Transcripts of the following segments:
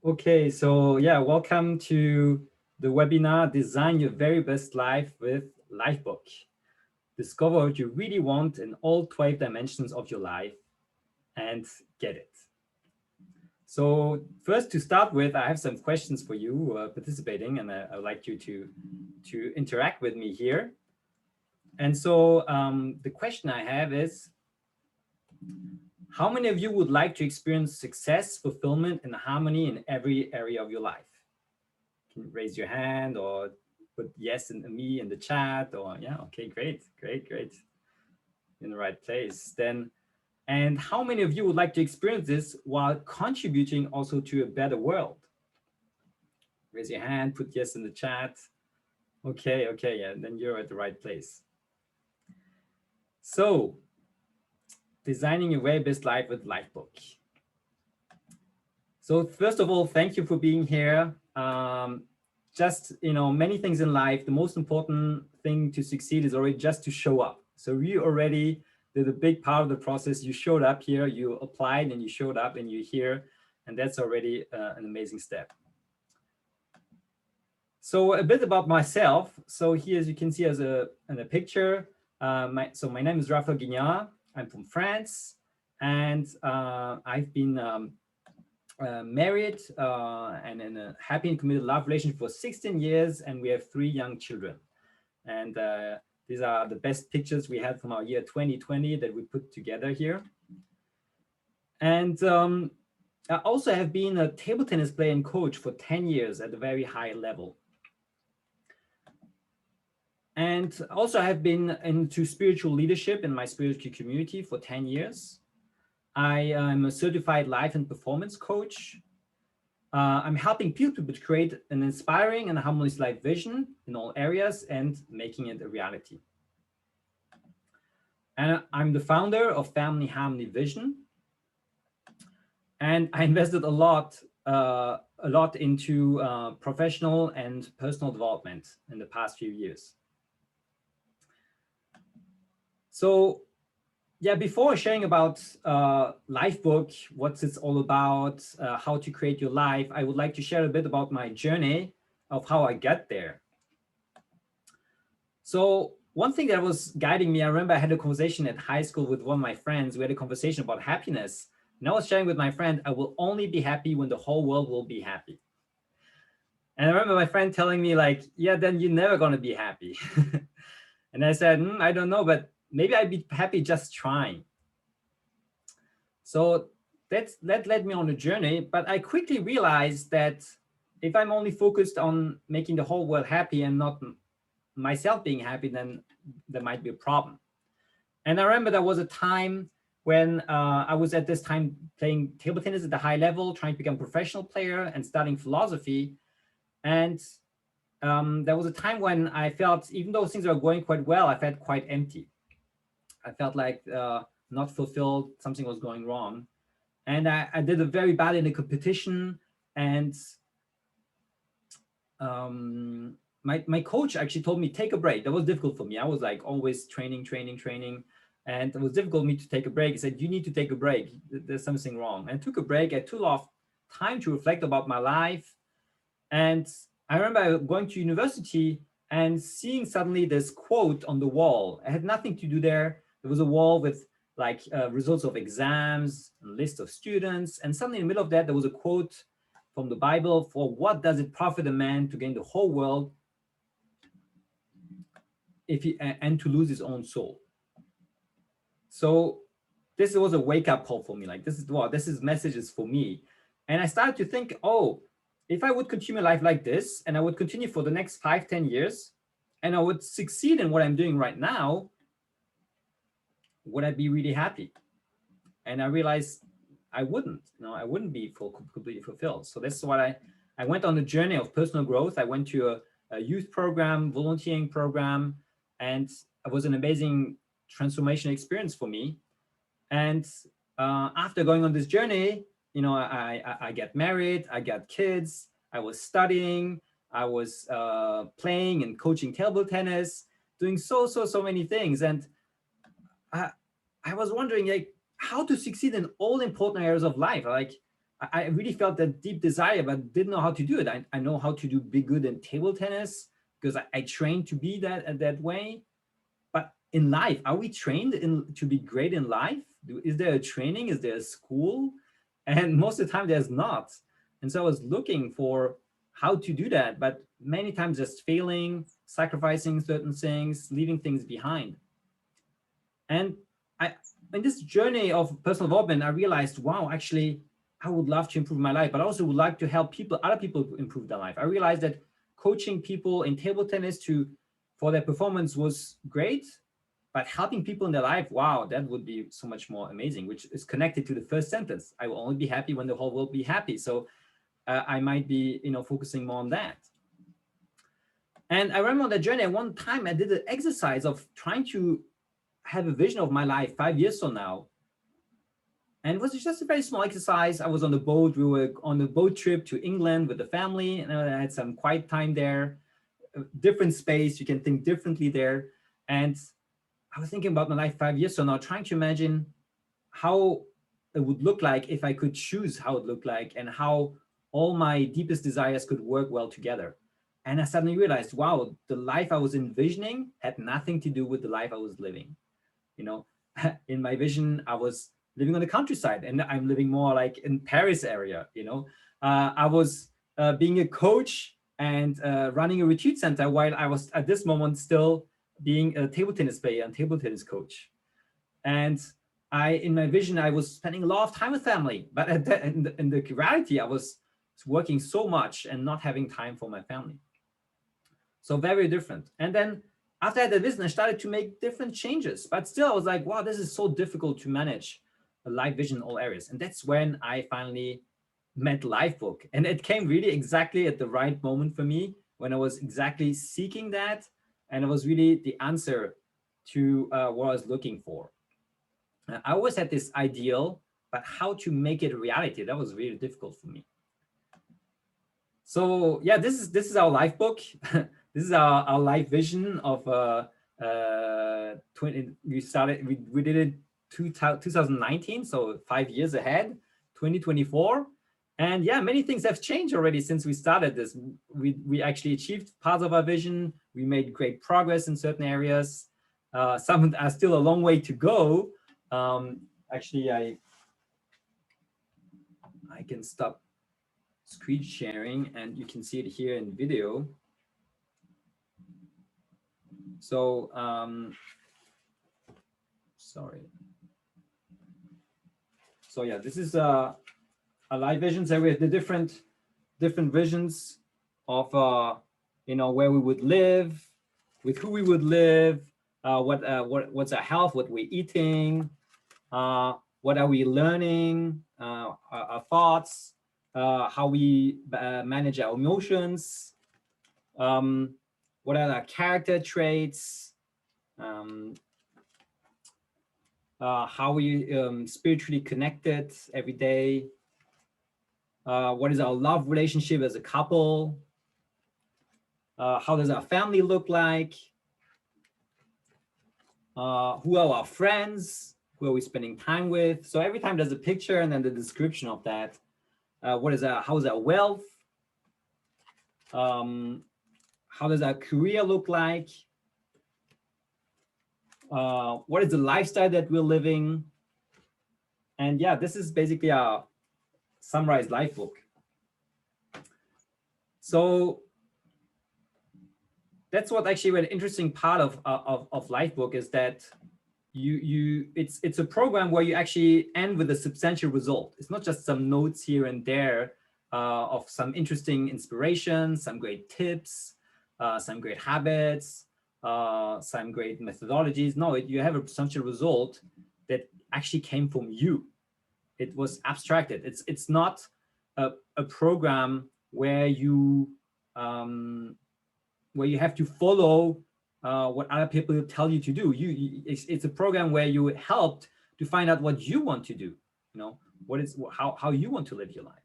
Okay, so yeah, welcome to the webinar, Design Your Very Best Life with Lifebook. Discover what you really want in all 12 dimensions of your life and get it. So first, to start with, I have some questions for you who are participating, and I would like you to interact with me here. And so the question I have is, how many of you would like to experience success, fulfillment, and harmony in every area of your life? Can you raise your hand or put yes and me in the chat? Or yeah, okay, great. In the right place. Then, and how many of you would like to experience this while contributing also to a better world? Raise your hand, put yes in the chat. Okay, yeah, then you're at the right place. So, designing your very best life with Lifebook. So first of all, thank you for being here. Just, many things in life, the most important thing to succeed is already just to show up. So you already did a big part of the process. You showed up here, you applied and you showed up and you're here. And that's already an amazing step. So a bit about myself. So here, as you can see in a picture, my name is Rafael. I'm from France, and I've been married and in a happy and committed love relationship for 16 years, and we have 3 young children. And these are the best pictures we had from our year 2020 that we put together here. And I also have been a table tennis player and coach for 10 years at a very high level. And also I have been into spiritual leadership in my spiritual community for 10 years. I am a certified life and performance coach. I'm helping people to create an inspiring and harmonious life vision in all areas and making it a reality. And I'm the founder of Family Harmony Vision. And I invested a lot into professional and personal development in the past few years. So yeah, before sharing about Lifebook, what it's all about, how to create your life, I would like to share a bit about my journey of how I got there. So one thing that was guiding me, I remember I had a conversation at high school with one of my friends. We had a conversation about happiness. And I was sharing with my friend, I will only be happy when the whole world will be happy. And I remember my friend telling me like, yeah, then you're never going to be happy. And I said, I don't know, but maybe I'd be happy just trying. So that led me on a journey, but I quickly realized that if I'm only focused on making the whole world happy and not myself being happy, then there might be a problem. And I remember there was a time when I was at this time playing table tennis at the high level, trying to become a professional player and studying philosophy. And there was a time when I felt, even though things were going quite well, I felt quite empty. I felt like not fulfilled, something was going wrong. And I did a very bad in the competition. And my coach actually told me, take a break. That was difficult for me. I was like always training. And it was difficult for me to take a break. He said, you need to take a break. There's something wrong. And I took a break. I took a lot of time to reflect about my life. And I remember going to university and seeing suddenly this quote on the wall. It had nothing to do there. There was a wall with like results of exams, a list of students. And suddenly in the middle of that, there was a quote from the Bible, for what does it profit a man to gain the whole world and to lose his own soul? So this was a wake-up call for me. Like, this is messages for me. And I started to think, oh, if I would continue life like this, and I would continue for the next 5-10 years, and I would succeed in what I'm doing right now, would I be really happy? And I realized I wouldn't. I wouldn't be completely fulfilled. So that's why I went on a journey of personal growth. I went to a youth program, volunteering program, and it was an amazing transformational experience for me. And after going on this journey, I got married, I got kids, I was studying, I was playing and coaching table tennis, doing so many things. And I was wondering, like, how to succeed in all important areas of life. Like, I really felt that deep desire, but didn't know how to do it. I know how to be good in table tennis because I trained to be that way. But in life, are we trained to be great in life? Is there a training? Is there a school? And most of the time there's not. And so I was looking for how to do that, but many times just failing, sacrificing certain things, leaving things behind. And in this journey of personal development, I realized, wow, actually, I would love to improve my life, but I also would like to help other people improve their life. I realized that coaching people in table tennis for their performance was great, but helping people in their life, wow, that would be so much more amazing, which is connected to the first sentence. I will only be happy when the whole world be happy. So I might be, focusing more on that. And I remember on that journey, at one time I did an exercise of trying to have a vision of my life 5 years from now. And it was just a very small exercise. I was on the boat. We were on a boat trip to England with the family, and I had some quiet time there, different space. You can think differently there. And I was thinking about my life 5 years from now, trying to imagine how it would look like if I could choose how it looked like and how all my deepest desires could work well together. And I suddenly realized, wow, the life I was envisioning had nothing to do with the life I was living. In my vision, I was living on the countryside, and I'm living more like in Paris area. I was being a coach and running a retreat center while I was at this moment still being a table tennis player and table tennis coach. And in my vision, I was spending a lot of time with family, but in the reality, I was working so much and not having time for my family. So very different. And then after I had the vision, I started to make different changes, but still I was like, wow, this is so difficult to manage a life vision in all areas. And that's when I finally met Lifebook. And it came really exactly at the right moment for me, when I was exactly seeking that. And it was really the answer to what I was looking for. I always had this ideal, but how to make it a reality, that was really difficult for me. So yeah, this is our life book. This is our life vision of 20. We did it 2019, so 5 years ahead, 2024. And yeah, many things have changed already since we started this. We actually achieved parts of our vision. We made great progress in certain areas. Some are still a long way to go. Actually, I can stop screen sharing and you can see it here in video. So, sorry. So yeah, this is a live vision. So we have the different visions of where we would live, with who we would live, what's our health, what we're eating, what are we learning, our thoughts, how we manage our emotions, what are our character traits, how we spiritually connected every day, what is our love relationship as a couple, how does our family look like, who are our friends, who are we spending time with. So every time there's a picture and then the description of that. How is our wealth? How does our career look like? What is the lifestyle that we're living? And yeah, this is basically our summarized life book. So that's what actually an interesting part of Lifebook is that it's a program where you actually end with a substantial result. It's not just some notes here and there of some interesting inspiration, some great tips, some great habits, some great methodologies. No, you have a substantial result that actually came from you. It was abstracted. It's not a program where you have to follow what other people tell you to do. It's a program where you helped to find out what you want to do. How you want to live your life.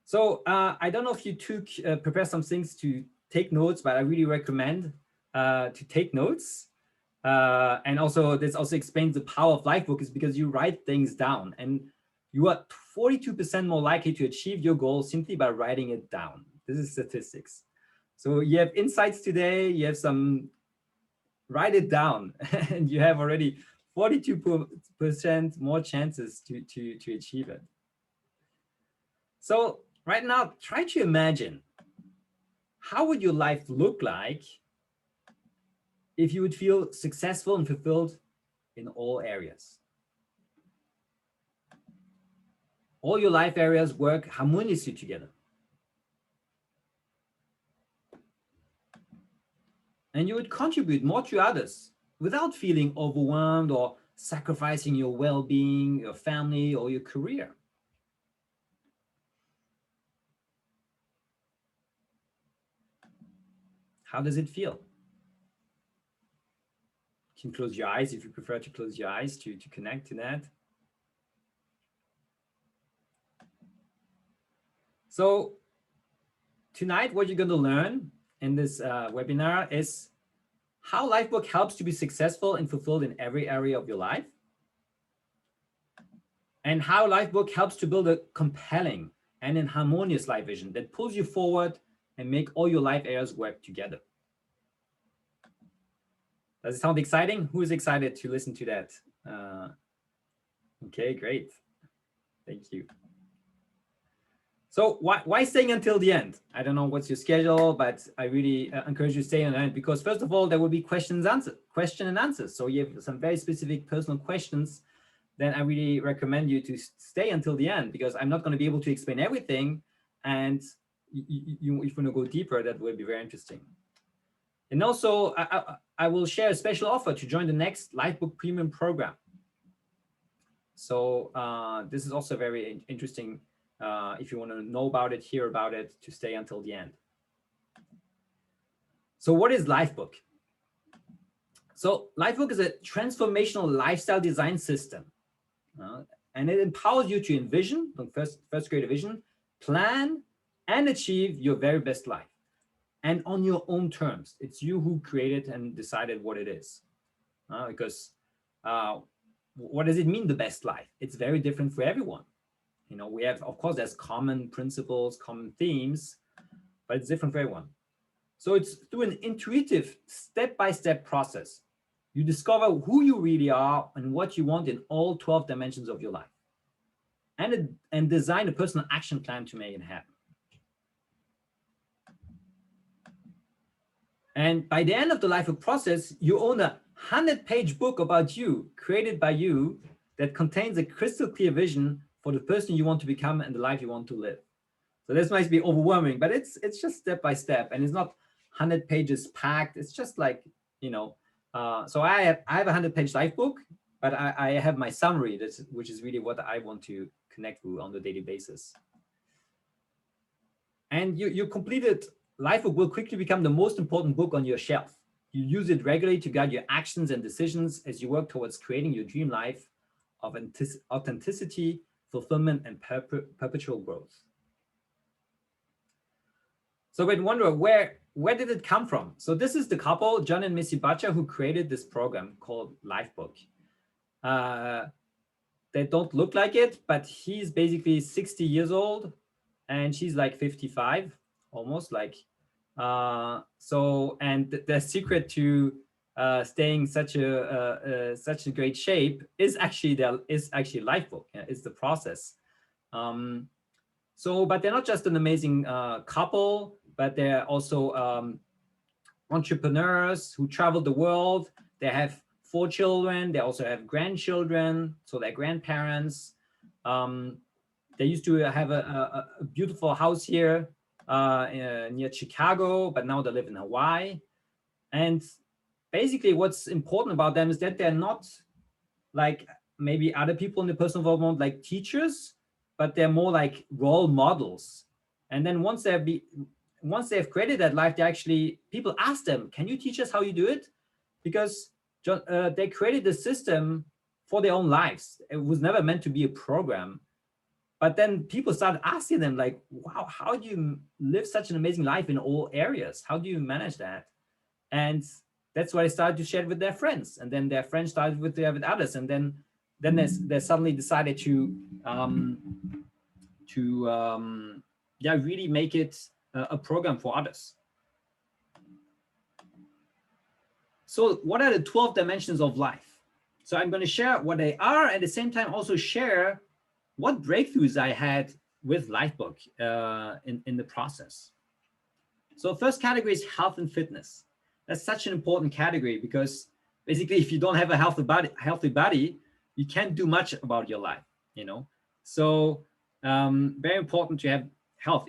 So I don't know if you prepare some things to take notes, but I really recommend to take notes. And also this also explains the power of Lifebook, is because you write things down. And you are 42% more likely to achieve your goal simply by writing it down. This is statistics. So you have insights today, you have some, write it down, and you have already 42% more chances to achieve it. So right now, try to imagine, how would your life look like if you would feel successful and fulfilled in all areas? All your life areas work harmoniously together. And you would contribute more to others without feeling overwhelmed or sacrificing your well-being, your family, or your career. How does it feel? You can close your eyes if you prefer to close your eyes to connect to that. So tonight, what you're going to learn in this webinar is how Lifebook helps to be successful and fulfilled in every area of your life, and how Lifebook helps to build a compelling and an harmonious life vision that pulls you forward and make all your life areas work together. Does it sound exciting? Who is excited to listen to that? Okay, great. Thank you. So why staying until the end? I don't know what's your schedule, but I really encourage you to stay on the end, because first of all, there will be question and answers. So you have some very specific personal questions, then I really recommend you to stay until the end, because I'm not going to be able to explain everything. And if you want to go deeper, that will be very interesting. And also, I will share a special offer to join the next Lifebook Premium Program. So this is also very interesting. If you want to know about it, hear about it, to stay until the end. So what is Lifebook? So Lifebook is a transformational lifestyle design system. And it empowers you to envision, first create a vision, plan, and achieve your very best life. And on your own terms. It's you who created and decided what it is. Because what does it mean, the best life? It's very different for everyone. You know, we have, of course, there's common principles, common themes, but it's different for everyone. So it's through an intuitive, step-by-step process. You discover who you really are and what you want in all 12 dimensions of your life. And design a personal action plan to make it happen. And by the end of the Lifebook process, you own a 100-page book about you, created by you, that contains a crystal clear vision for the person you want to become and the life you want to live. So this might be overwhelming, but it's just step by step, and it's not 100 pages packed. It's just like, you know, so I have a 100-page Lifebook, but I have my summary, which is really what I want to connect with on a daily basis. And you completed Lifebook will quickly become the most important book on your shelf. You use it regularly to guide your actions and decisions as you work towards creating your dream life of authenticity, fulfillment, and perpetual growth. So we'd wonder, where did it come from? So this is the couple, John and Missy Butcher, who created this program called Lifebook. They don't look like it, but he's basically 60 years old and she's like 55, almost like. So, and the secret to staying such a great shape is actually Lifebook. It's the process. So, but they're not just an amazing couple, but they're also entrepreneurs who travel the world. They have 4 children. They also have grandchildren, so they're grandparents. They used to have a beautiful house here near Chicago, but now they live in Hawaii. And basically what's important about them is that they're not like maybe other people in the personal development, like teachers, but they're more like role models. And then once they've created that life, they actually, people ask them, can you teach us how you do it? Because they created the system for their own lives. It was never meant to be a program. But then people started asking them like, wow, how do you live such an amazing life in all areas? How do you manage that? And that's why they started to share it with their friends. And then their friends started with others. And then then they suddenly decided to yeah, really make it a program for others. So what are the 12 dimensions of life? So I'm going to share what they are, at the same time also share what breakthroughs I had with Lifebook in the process. So first category is health and fitness. That's such an important category because basically if you don't have a healthy body, you can't do much about your life, you know. So very important to have health.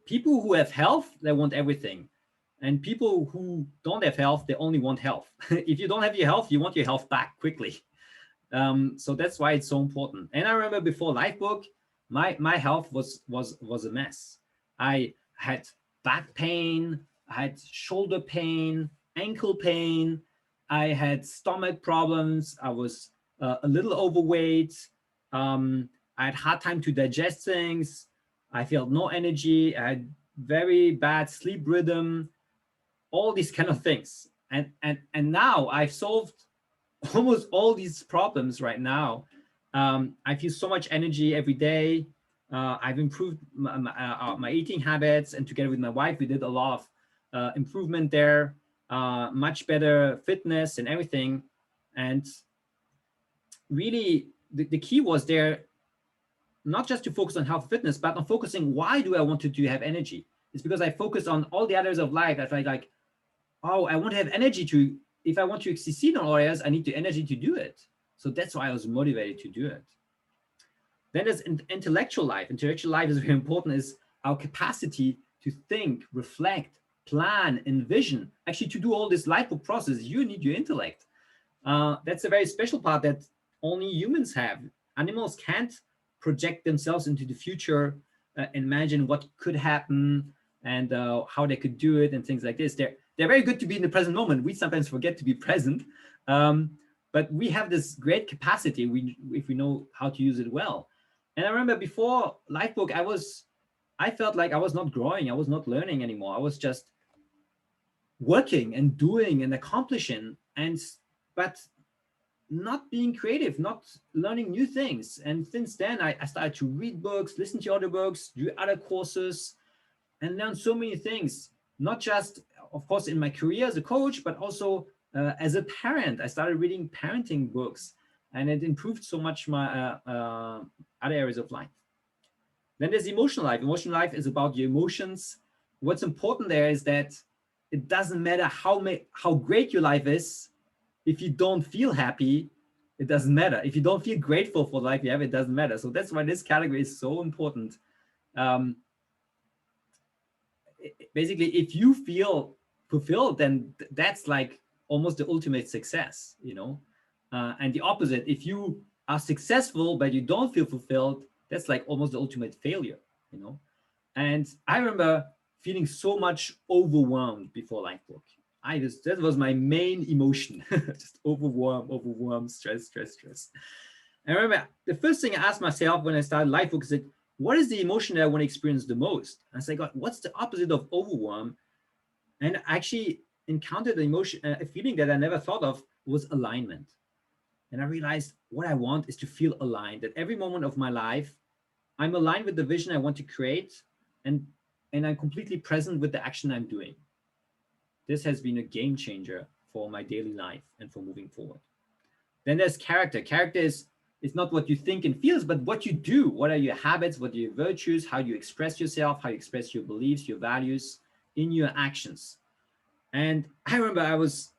People who have health, they want everything. And people who don't have health, they only want health. If you don't have your health, you want your health back quickly. So that's why it's so important. And I remember before Lifebook, my health was a mess. I had back pain, I had shoulder pain, ankle pain, I had stomach problems, I was a little overweight, I had hard time to digest things, I felt no energy, I had very bad sleep rhythm, all these kind of things. And now I've solved almost all these problems right now. I feel so much energy every day. I've improved my eating habits, and together with my wife, we did a lot of improvement there, much better fitness and everything. And really, the key was there not just to focus on health and fitness, but on focusing, why do I want to have energy? It's because I focus on all the others of life. That's like, oh, I want to have energy to, if I want to succeed in all areas, I need the energy to do it. So that's why I was motivated to do it. Then there's intellectual life. Intellectual life is very important, is our capacity to think, reflect, plan, envision. Actually, to do all this Lifebook process, you need your intellect. That's a very special part that only humans have. Animals can't project themselves into the future, imagine what could happen and how they could do it and things like this. They're very good to be in the present moment. We sometimes forget to be present, but we have this great capacity if we know how to use it well. And I remember before Lifebook, I felt like I was not growing. I was not learning anymore. I was just working and doing and accomplishing, but not being creative, not learning new things. And since then, I started to read books, listen to other books, do other courses, and learn so many things. Not just, of course, in my career as a coach, but also as a parent. I started reading parenting books, and it improved so much my other areas of life. Then there's emotional life. Emotional life is about your emotions. What's important there is that it doesn't matter how great your life is. If you don't feel happy, it doesn't matter. If you don't feel grateful for the life you have, it doesn't matter. So that's why this category is so important. Basically, if you feel fulfilled, then that's like almost the ultimate success, you know. And the opposite, if you are successful but you don't feel fulfilled, that's like almost the ultimate failure, you know. And I remember feeling so much overwhelmed before Lifebook. That was my main emotion, just overwhelmed, stress. I remember the first thing I asked myself when I started Lifebook is, what is the emotion that I want to experience the most? And I said, God, what's the opposite of overwhelm? And I actually encountered the emotion, a feeling that I never thought of, was alignment. And I realized what I want is to feel aligned, that every moment of my life, I'm aligned with the vision I want to create, and I'm completely present with the action I'm doing. This has been a game changer for my daily life and for moving forward. Then there's character. Character is not what you think and feels, but what you do. What are your habits? What are your virtues? How do you express yourself? How you express your beliefs, your values in your actions? And I remember I was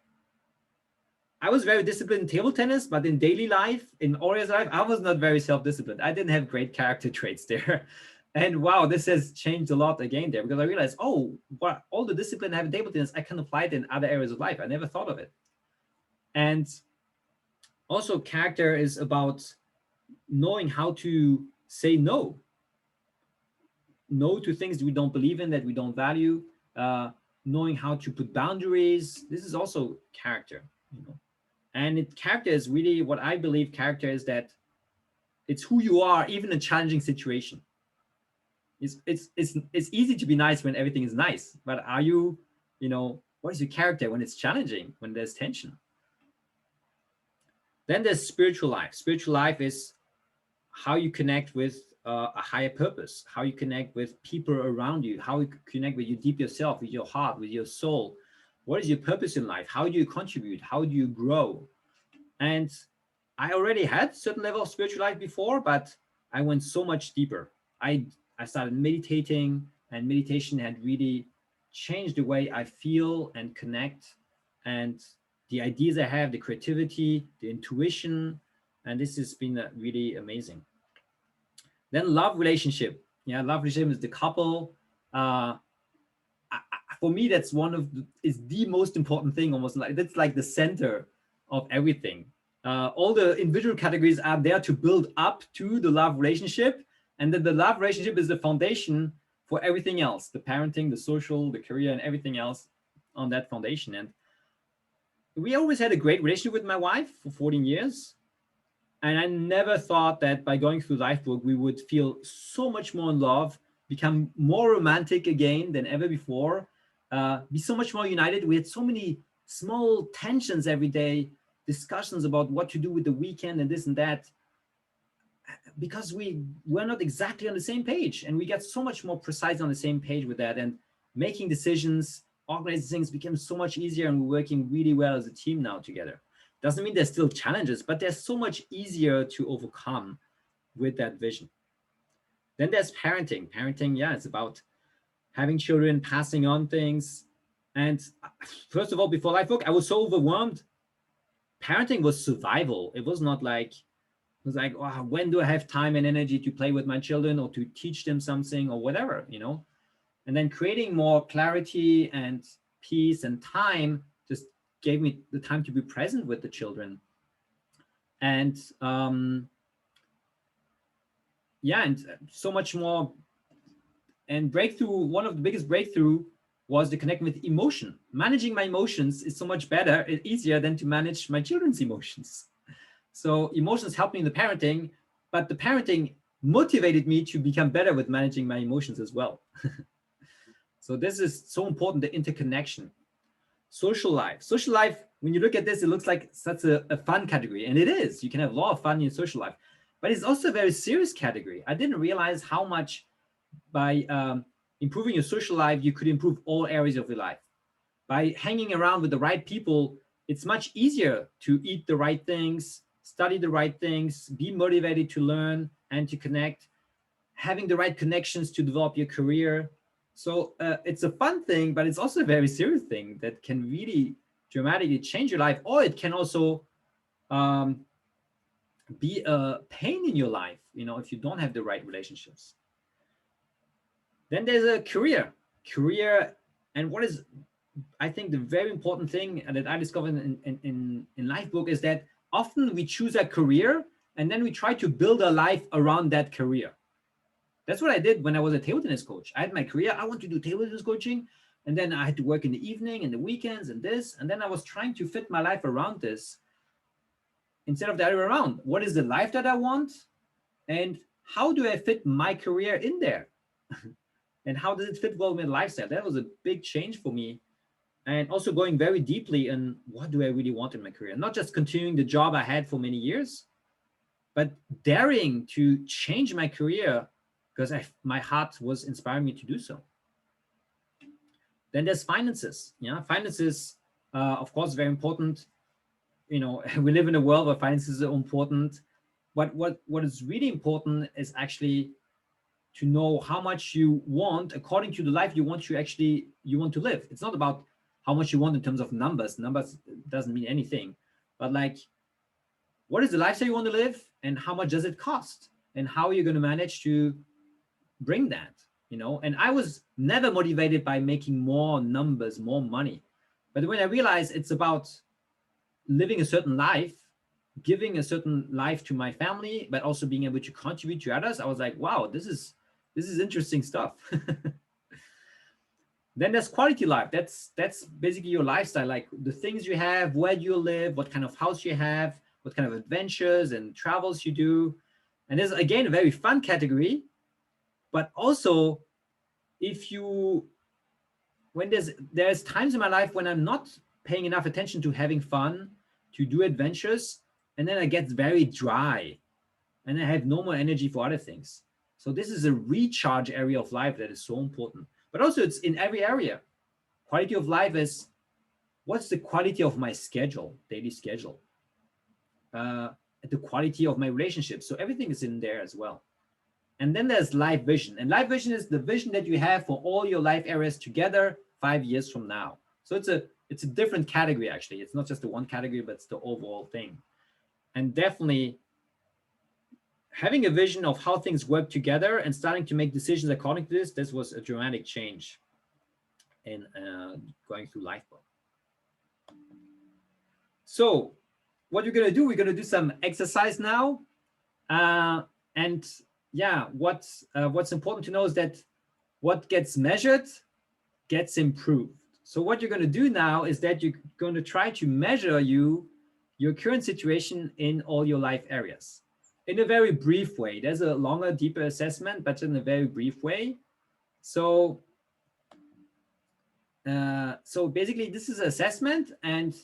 very disciplined in table tennis, but in daily life, in Oria's life, I was not very self-disciplined. I didn't have great character traits there. And wow, this has changed a lot again there, because I realized, oh, what all the discipline I have in table tennis, I can apply it in other areas of life. I never thought of it. And also character is about knowing how to say no. No to things we don't believe in, that we don't value. Knowing how to put boundaries. This is also character, you know. And character is really what I believe character is, that it's who you are, even in a challenging situation. It's easy to be nice when everything is nice, but are you, you know, what is your character when it's challenging, when there's tension? Then there's spiritual life. Spiritual life is how you connect with a higher purpose, how you connect with people around you, how you connect with your deep yourself, with your heart, with your soul. What is your purpose in life? How do you contribute? How do you grow? And I already had certain level of spiritual life before, but I went so much deeper. I started meditating, and meditation had really changed the way I feel and connect, and the ideas I have, the creativity, the intuition, and this has been really amazing. Then love relationship. Yeah, love relationship is the couple. For me, that's is the most important thing. Almost like that's like the center of everything. All the individual categories are there to build up to the love relationship, and then the love relationship is the foundation for everything else: the parenting, the social, the career, and everything else on that foundation. And we always had a great relationship with my wife for 14 years. And I never thought that by going through Lifebook, we would feel so much more in love, become more romantic again than ever before, be so much more united. We had so many small tensions every day, discussions about what to do with the weekend and this and that, because we were not exactly on the same page. And we got so much more precise on the same page with that. And making decisions, organizing things became so much easier. And we're working really well as a team now together. Doesn't mean there's still challenges, but they're so much easier to overcome with that vision. Then there's parenting. Parenting, yeah, it's about having children, passing on things. And first of all, before Lifebook, I was so overwhelmed. Parenting was survival. It was not like, it was like, oh, when do I have time and energy to play with my children or to teach them something or whatever, you know? And then creating more clarity and peace and time just gave me the time to be present with the children. And yeah, and so much more. And breakthrough, one of the biggest breakthrough was the connection with emotion. Managing my emotions is so much better, easier than to manage my children's emotions. So emotions helped me in the parenting, but the parenting motivated me to become better with managing my emotions as well. So this is so important, the interconnection. Social life. Social life, when you look at this, it looks like such a fun category. And it is. You can have a lot of fun in your social life. But it's also a very serious category. I didn't realize how much by improving your social life, you could improve all areas of your life. By hanging around with the right people, it's much easier to eat the right things, study the right things, be motivated to learn and to connect, having the right connections to develop your career. So it's a fun thing, but it's also a very serious thing that can really dramatically change your life, or it can also be a pain in your life, you know, if you don't have the right relationships. Then there's a career. And what is, I think, the very important thing that I discovered in Lifebook is that often we choose a career and then we try to build a life around that career. That's what I did when I was a table tennis coach. I had my career. I want to do table tennis coaching. And then I had to work in the evening and the weekends and this. And then I was trying to fit my life around this instead of the other way around. What is the life that I want? And how do I fit my career in there? And how does it fit well with my lifestyle? That was a big change for me. And also going very deeply in what do I really want in my career? Not just continuing the job I had for many years, but daring to change my career because my heart was inspiring me to do so. Then there's finances. Yeah, finances, of course, very important. You know, we live in a world where finances are important. But what is really important is actually to know how much you want according to the life you want to live. It's not about how much you want in terms of numbers. Numbers doesn't mean anything. But like, what is the lifestyle you want to live and how much does it cost? And how are you going to manage to bring that, you know? And I was never motivated by making more numbers, more money. But when I realized it's about living a certain life, giving a certain life to my family, but also being able to contribute to others, I was like, wow, this is interesting stuff. Then there's quality life. That's basically your lifestyle, like the things you have, where you live, what kind of house you have, what kind of adventures and travels you do. And there's, again, a very fun category. But also, when there's times in my life when I'm not paying enough attention to having fun, to do adventures, and then it gets very dry, and I have no more energy for other things. So this is a recharge area of life that is so important. But also it's in every area. Quality of life is, what's the quality of my schedule, daily schedule? The quality of my relationships. So everything is in there as well. And then there's life vision. And life vision is the vision that you have for all your life areas together 5 years from now. So it's a different category, actually. It's not just the one category, but it's the overall thing. And definitely having a vision of how things work together and starting to make decisions according to this was a dramatic change in going through Lifebook. So what we're going to do, we're going to do some exercise now. And yeah, what's important to know is that what gets measured gets improved. So what you're going to do now is that you're going to try to measure your current situation in all your life areas in a very brief way. There's a longer, deeper assessment, but in a very brief way. So basically this is assessment, and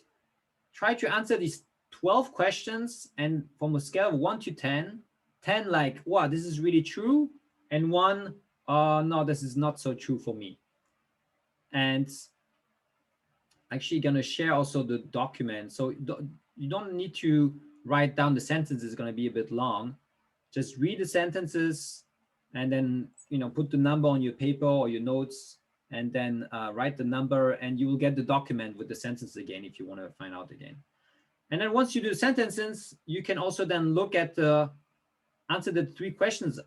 try to answer these 12 questions, and from a scale of 1 to 10, 10 like, wow, this is really true, and 1, no, this is not so true for me. And actually going to share also the document. So you don't need to write down the sentences. It's going to be a bit long. Just read the sentences and then, put the number on your paper or your notes, and then write the number, and you will get the document with the sentences again if you want to find out again. And then once you do the sentences, you can also then look at answer the 3 questions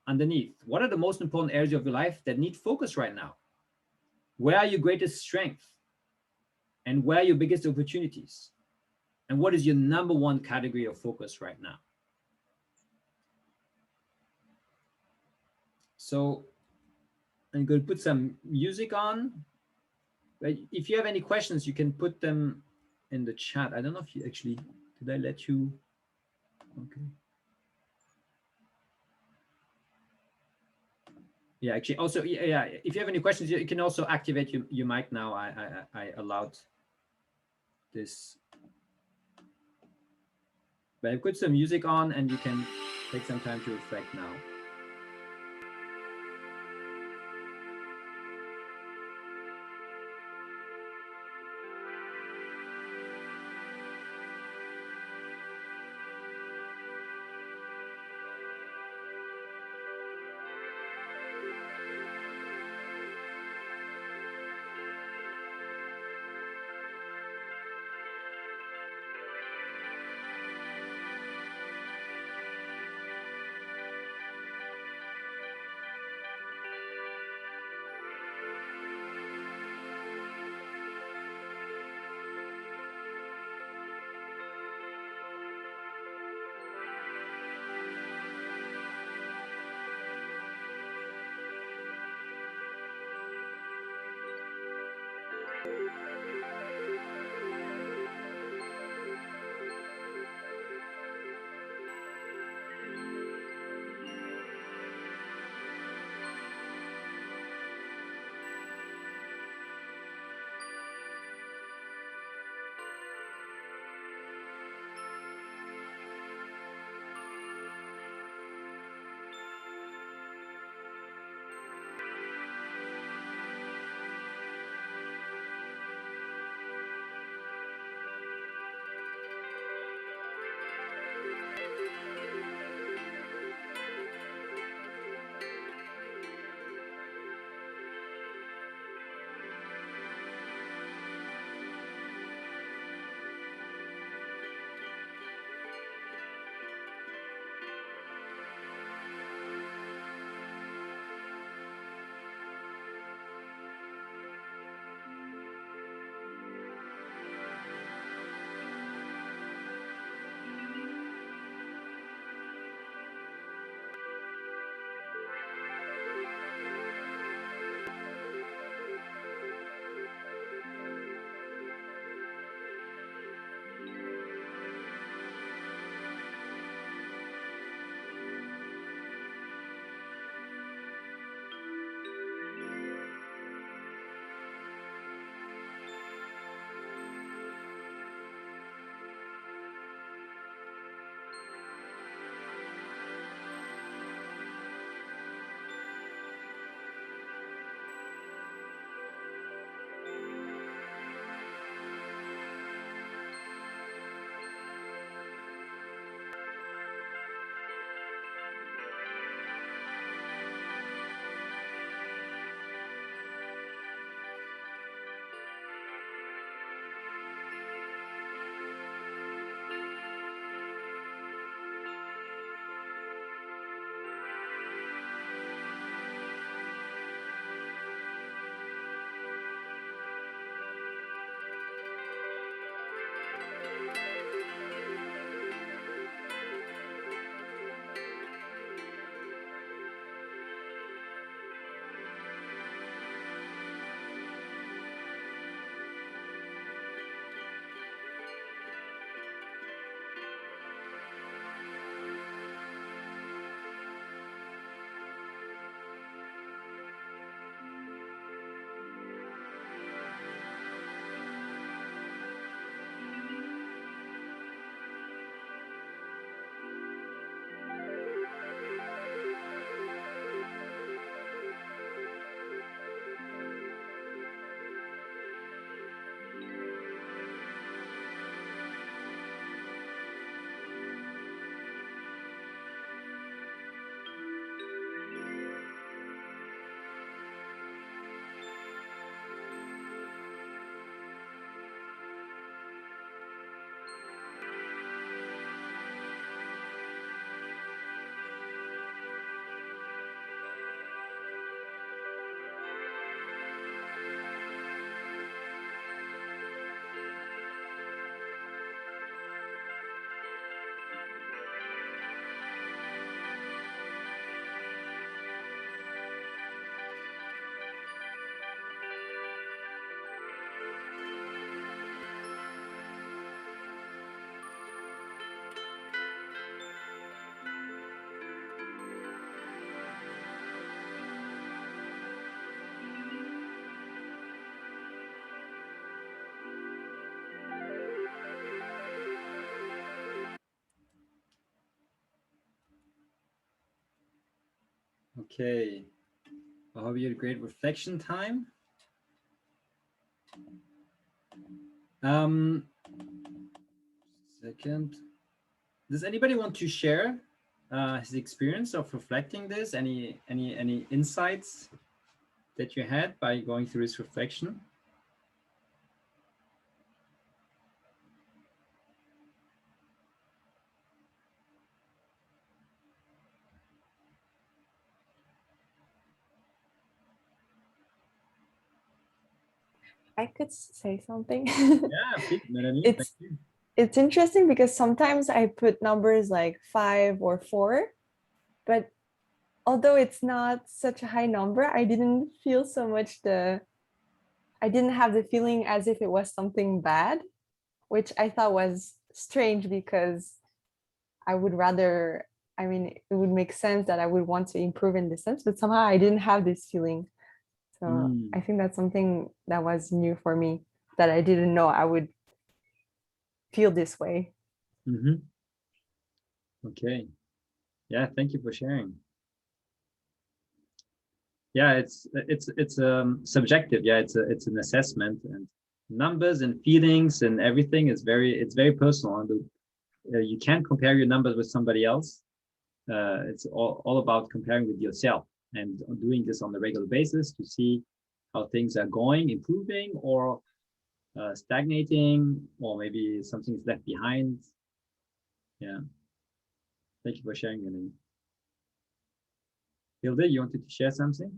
underneath. What are the most important areas of your life that need focus right now? Where are your greatest strengths? And where are your biggest opportunities? And what is your number 1 category of focus right now? So I'm going to put some music on. But if you have any questions, you can put them in the chat. I don't know if you actually, did I let you? Okay. Yeah, actually, also, yeah, if you have any questions, you can also activate your mic now. I allowed this. But I put some music on, and you can take some time to reflect now. Okay. I hope you had a great reflection time. Second. Does anybody want to share his experience of reflecting this? Any insights that you had by going through this reflection? I could say something. Yeah, please, Melanie. Thank you. It's interesting because sometimes I put numbers like 5 or 4, but although it's not such a high number, I didn't feel so much I didn't have the feeling as if it was something bad, which I thought was strange because I would rather, I mean, it would make sense that I would want to improve in this sense, but somehow I didn't have this feeling. So I think that's something that was new for me, that I didn't know I would feel this way. Mm-hmm. Okay. Yeah, thank you for sharing. Yeah, it's subjective. Yeah, it's an assessment, and numbers and feelings and everything is very personal. And you can't compare your numbers with somebody else. It's all about comparing with yourself and doing this on a regular basis to see how things are going, improving or stagnating, or maybe something's left behind. Yeah. Thank you for sharing, Melanie. Hilde, you wanted to share something?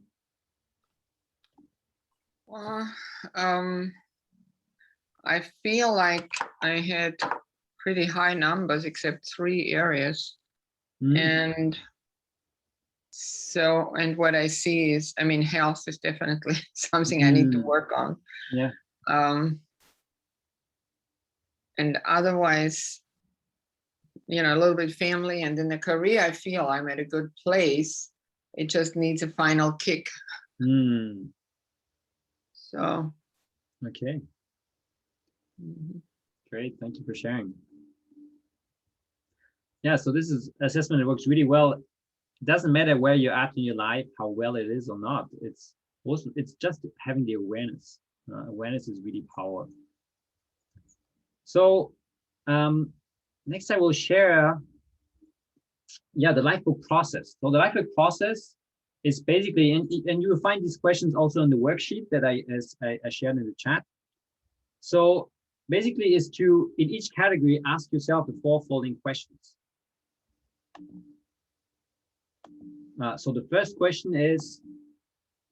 Well, I feel like I had pretty high numbers except 3 areas. And so, and what I see is, I mean, health is definitely something I need to work on. Yeah. And otherwise, you know, a little bit family, and in the career, I feel I'm at a good place. It just needs a final kick. So. Okay. Great. Thank you for sharing. Yeah, so this is assessment that works really well. It doesn't matter where you're at in your life, how well it is or not. It's just having the awareness. Awareness is really powerful. So next I will share, the Lifebook process. So the Lifebook process is basically, and you will find these questions also in the worksheet that I shared in the chat. So basically is to, in each category, ask yourself the 4 following questions. So the first question is,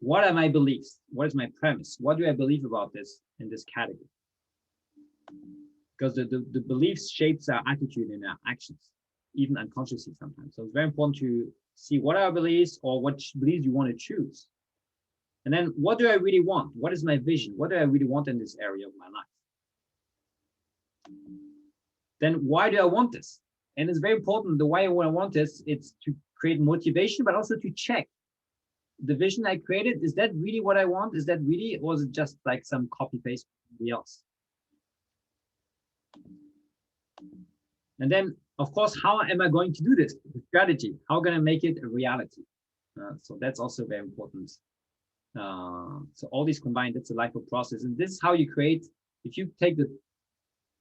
what are my beliefs? What is my premise? What do I believe about this in this category? Because the beliefs shapes our attitude and our actions, even unconsciously sometimes. So it's very important to see what are our beliefs, or what beliefs you want to choose. And then what do I really want? What is my vision? What do I really want in this area of my life? Then why do I want this? And it's very important, the why I want this, it's to create motivation, but also to check the vision I created. Is that really what I want? Is that really, or is it just like some copy paste from somebody else? And then, of course, how am I going to do this? The strategy. How can I make it a reality? So that's also very important. So all these combined, that's a Lifebook process. And this is how you create, if you take the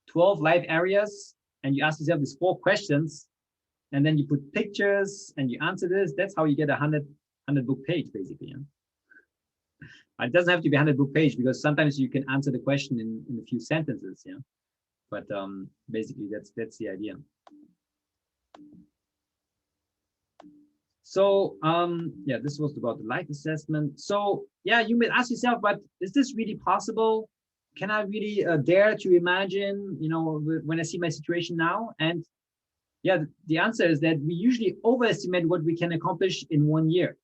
12 life areas and you ask yourself these 4 questions, and then you put pictures and you answer this, that's how you get a 100 book page, basically. It doesn't have to be 100 book page, because sometimes you can answer the question in a few sentences. Yeah. But basically, that's the idea. So this was about the life assessment. So yeah, you may ask yourself, but is this really possible? Can I really dare to imagine, when I see my situation now? And yeah, the answer is that we usually overestimate what we can accomplish in 1 year.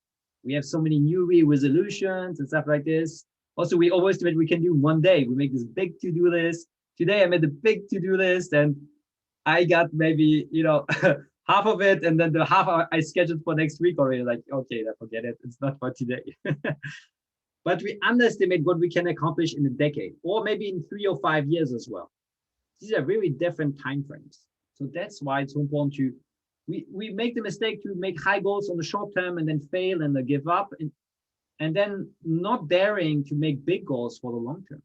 We have so many New Year resolutions and stuff like this. Also, we overestimate we can do 1 day. We make this big to-do list. Today I made the big to-do list, and I got maybe, half of it, and then the half I scheduled for next week already. Like, okay, forget it. It's not for today. But we underestimate what we can accomplish in a decade, or maybe in 3 or 5 years as well. These are very different time frames. So that's why it's so important to we make the mistake to make high goals on the short term and then fail and then give up, and then not daring to make big goals for the long term.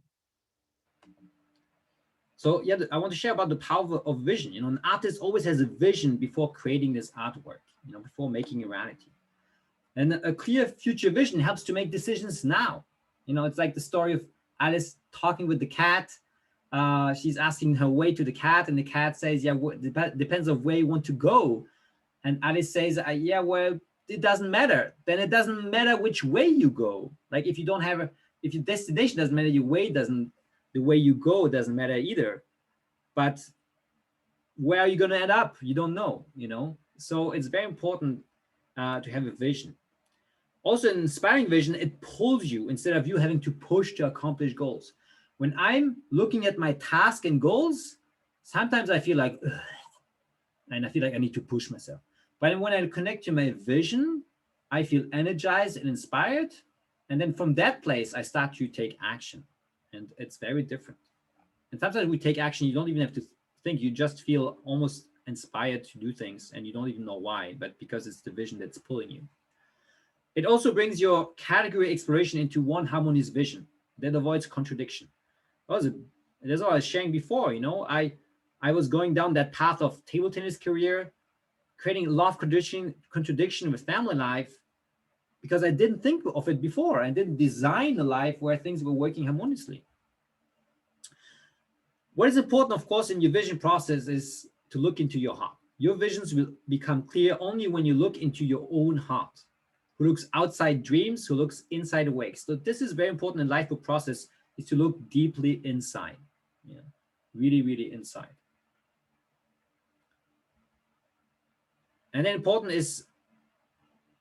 So yeah, I want to share about the power of vision. You know, an artist always has a vision before creating this artwork, you know, before making a reality. And a clear future vision helps to make decisions now. You know, it's like the story of Alice talking with the cat. She's asking her way to the cat, and the cat says, yeah, depends on where you want to go. And Alice says, yeah, well, it doesn't matter. Then it doesn't matter which way you go. Like if you don't have if your destination doesn't matter, your way doesn't, the way you go doesn't matter either. But where are you going to end up? You don't know, you know? So it's very important to have a vision. Also, an inspiring vision, it pulls you instead of you having to push to accomplish goals. When I'm looking at my task and goals, sometimes I feel like, ugh, and I feel like I need to push myself. But when I connect to my vision, I feel energized and inspired. And then from that place, I start to take action. And it's very different. And sometimes we take action, you don't even have to think, you just feel almost inspired to do things and you don't even know why, but because it's the vision that's pulling you. It also brings your category exploration into one harmonious vision that avoids contradiction. That's what I was sharing before, you know, I was going down that path of table tennis career, creating a lot of contradiction with family life because I didn't think of it before. I didn't design a life where things were working harmoniously. What is important, of course, in your vision process is to look into your heart. Your visions will become clear only when you look into your own heart. Who looks outside dreams, who looks inside awakes. So this is very important in Lifebook process, is to look deeply inside. Yeah, really, really inside. And then important is,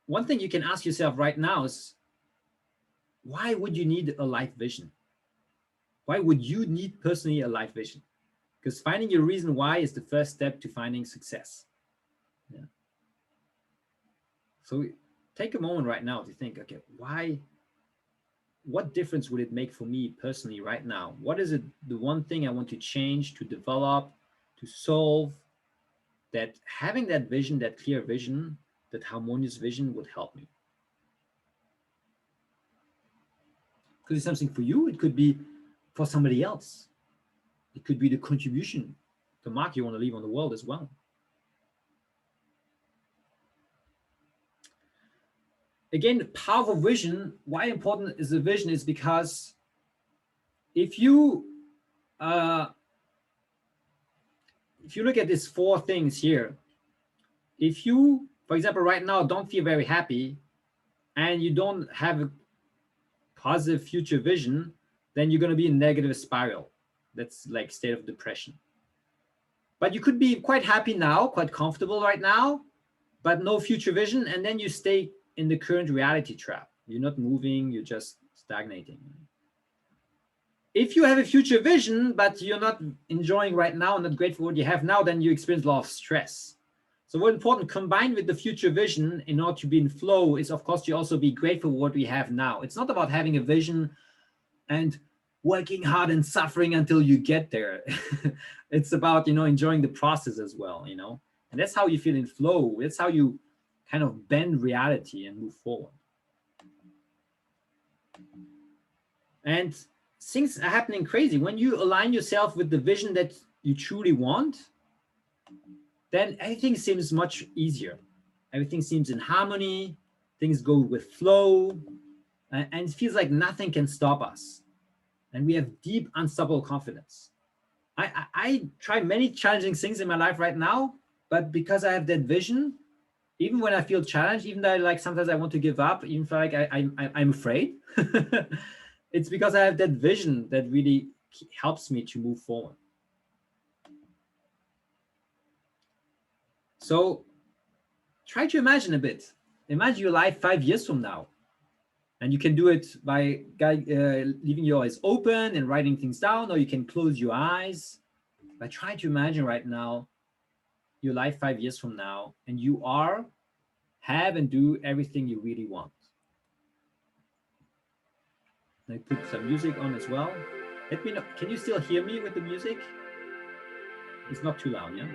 one thing you can ask yourself right now is, why would you need a life vision? Why would you need personally a life vision? Because finding your reason why is the first step to finding success. Yeah. So take a moment right now to think, okay, why, what difference would it make for me personally right now? What is it, the one thing I want to change, to develop, to solve, that having that vision, that clear vision, that harmonious vision would help me? Could be something for you. It could be for somebody else. It could be the contribution, the mark you want to leave on the world as well. Again, powerful vision. Why important is the vision is because if you look at these four things here, if you, for example, right now don't feel very happy and you don't have a positive future vision, then you're going to be in a negative spiral. That's like state of depression. But you could be quite happy now, quite comfortable right now, but no future vision, and then you stay in the current reality trap. You're not moving, you're just stagnating. If you have a future vision, but you're not enjoying right now and not grateful for what you have now, then you experience a lot of stress. So what's important, combined with the future vision in order to be in flow, is of course to also be grateful for what we have now. It's not about having a vision and working hard and suffering until you get there. It's about, enjoying the process as well, and that's how you feel in flow. That's how you kind of bend reality and move forward. And things are happening crazy. When you align yourself with the vision that you truly want, then everything seems much easier. Everything seems in harmony. Things go with flow. And it feels like nothing can stop us. And we have deep, unstoppable confidence. I try many challenging things in my life right now, but because I have that vision, even when I feel challenged, even though sometimes I want to give up, even if I'm afraid, it's because I have that vision that really helps me to move forward. So try to imagine a bit. Imagine your life 5 years from now. And you can do it by leaving your eyes open and writing things down, or you can close your eyes. But try to imagine right now your life 5 years from now, and you have and do everything you really want. I put some music on as well. Let me know. Can you still hear me with the music? It's not too loud, yeah?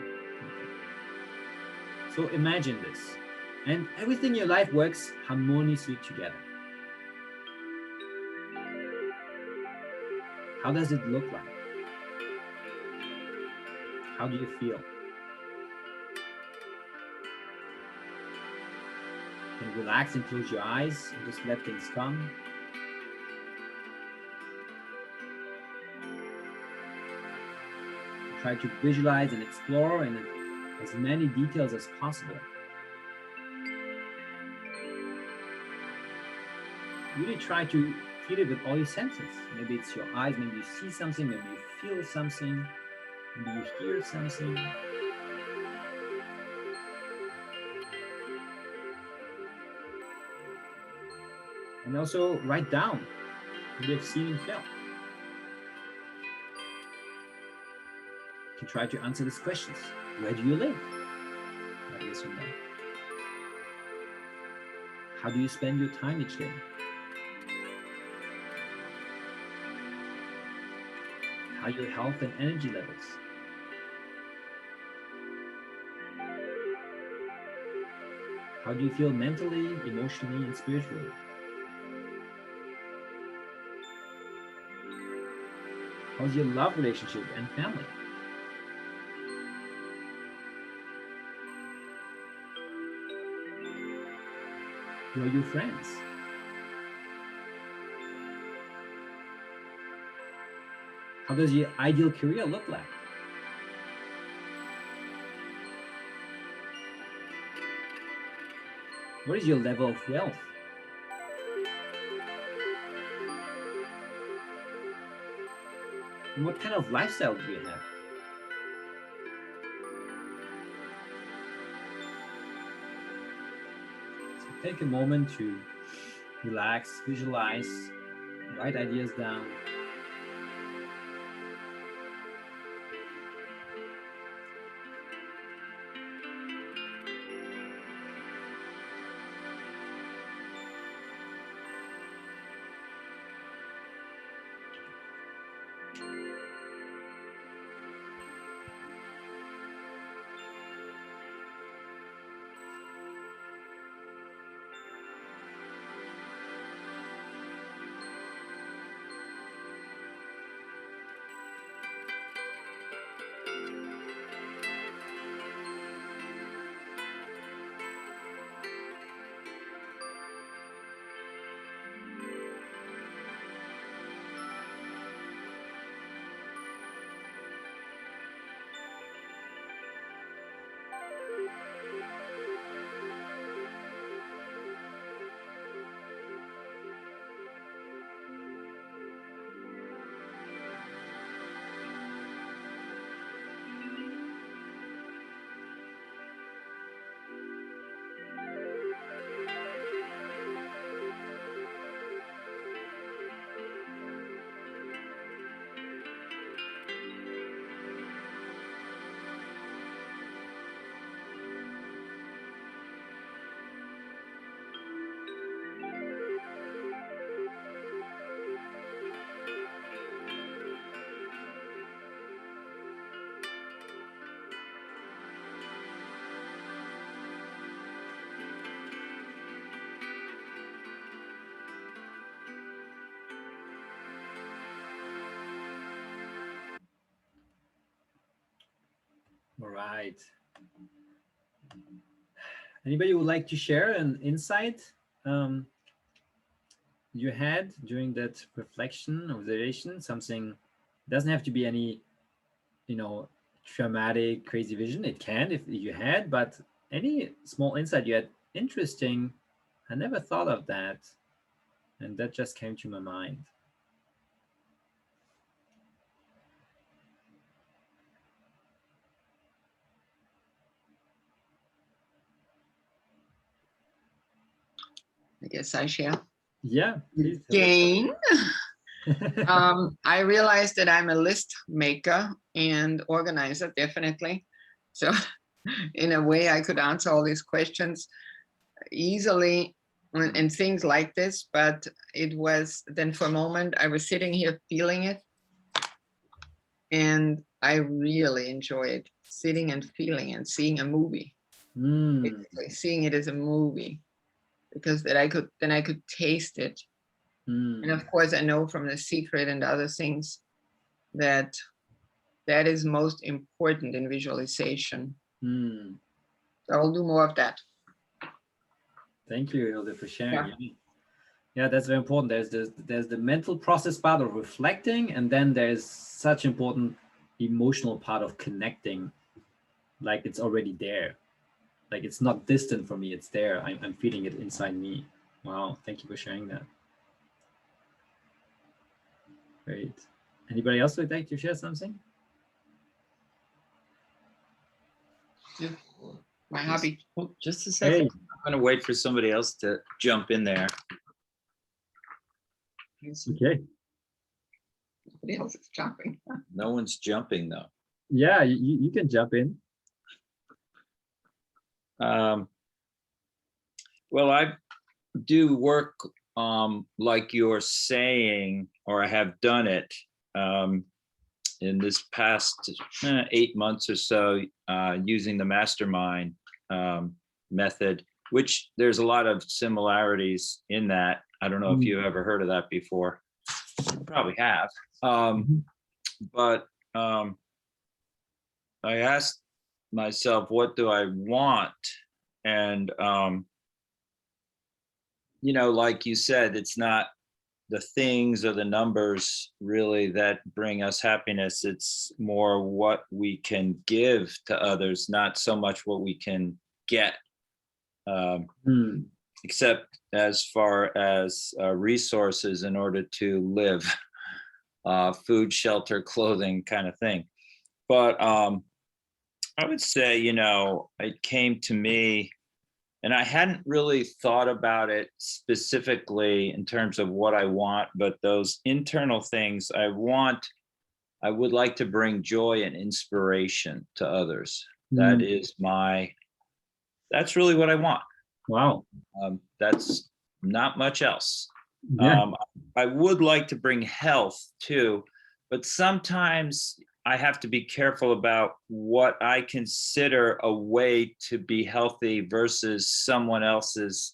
So imagine this, and everything in your life works harmoniously together. How does it look like? How do you feel? And relax and close your eyes and just let things come. Try to visualize and explore in as many details as possible. Really try to feel it with all your senses. Maybe it's your eyes, maybe you see something, maybe you feel something, maybe you hear something. And also write down what you've seen and felt. You can try to answer these questions. Where do you live? Yes or no? How do you spend your time each day? How are your health and energy levels? How do you feel mentally, emotionally, and spiritually? How's your love relationship and family? Who are your friends? How does your ideal career look like? What is your level of wealth? And what kind of lifestyle do you have? So take a moment to relax, visualize, write ideas down. All right. Anybody would like to share an insight you had during that reflection, observation? Something doesn't have to be any, traumatic, crazy vision. It can if you had, but any small insight you had, interesting. I never thought of that, and that just came to my mind. I guess I share. Yeah, please. Jane. I realized that I'm a list maker and organizer, definitely. So in a way, I could answer all these questions easily and things like this, but it was then for a moment, I was sitting here feeling it. And I really enjoyed sitting and feeling and seeing a movie. Basically, seeing it as a movie, because then I could taste it. And of course, I know from The Secret and other things that that is most important in visualization. So I'll do more of that. Thank you, Hilde, for sharing. Yeah, that's very important. There's the mental process part of reflecting, and then there's such important emotional part of connecting. Like it's already there. Like it's not distant from me, it's there. I'm feeling it inside me. Wow, thank you for sharing that. Great. Anybody else would like to share something? My hobby. Well, just a second. Hey. I'm going to wait for somebody else to jump in there. Okay. Nobody else is jumping. No one's jumping though. Yeah, you can jump in. Well, I do work like you're saying, or I have done it in this past 8 months or so, using the mastermind method, which there's a lot of similarities in that. I don't know if you've ever heard of that before. You probably have. But I asked myself, what do I want? And, you know, like you said, it's not the things or the numbers really that bring us happiness. It's more what we can give to others, not so much what we can get, except as far as resources in order to live, food, shelter, clothing kind of thing. But I would say, you know, it came to me, and I hadn't really thought about it specifically in terms of what I want, but those internal things I would like to bring joy and inspiration to others. That's really what I want. Wow. That's not much else. Yeah. I would like to bring health too, but sometimes I have to be careful about what I consider a way to be healthy versus someone else's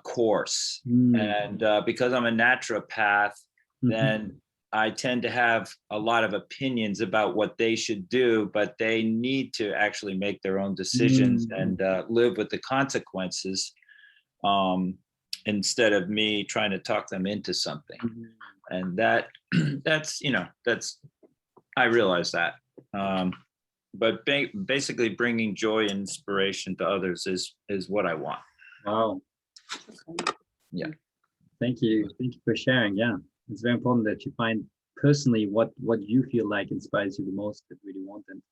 course. And because I'm a naturopath, then I tend to have a lot of opinions about what they should do, but they need to actually make their own decisions and live with the consequences, instead of me trying to talk them into something. And that's, you know, I realize that. But basically bringing joy and inspiration to others is what I want. Wow. Yeah. Thank you. Thank you for sharing. Yeah. It's very important that you find personally what you feel like inspires you the most, that really want them.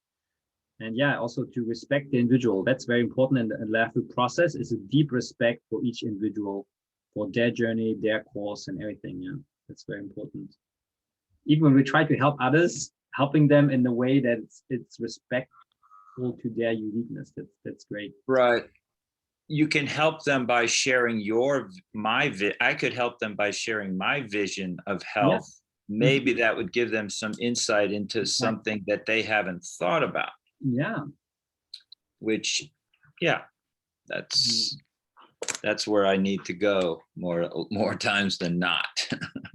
And yeah, also to respect the individual. That's very important in the Lifebook process, is a deep respect for each individual, for their journey, their course and everything. Yeah, that's very important. Even when we try to help others, helping them in the way that it's respectful to their uniqueness. That's great. Right. You can help them by sharing I could help them by sharing my vision of health. Yeah. Maybe that would give them some insight into something that they haven't thought about. Yeah. Which, yeah, that's where I need to go more times than not.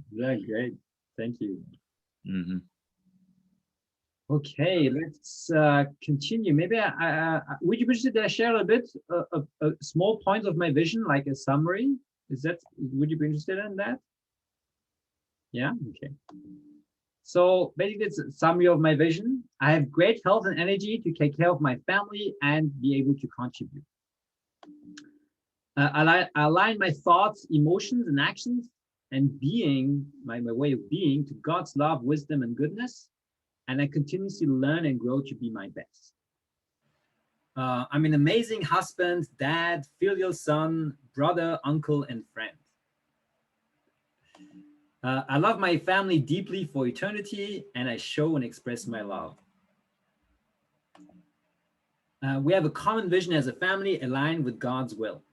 Yeah, great. Thank you. Okay, let's continue. Maybe would you be interested to share a bit, a small point of my vision, like a summary? Would you be interested in that? Yeah, okay. So basically it's a summary of my vision. I have great health and energy to take care of my family and be able to contribute. I align my thoughts, emotions, and actions and being, my way of being, to God's love, wisdom, and goodness. And I continuously learn and grow to be my best. I'm an amazing husband, dad, filial son, brother, uncle, and friend. I love my family deeply for eternity, and I show and express my love. We have a common vision as a family aligned with God's will.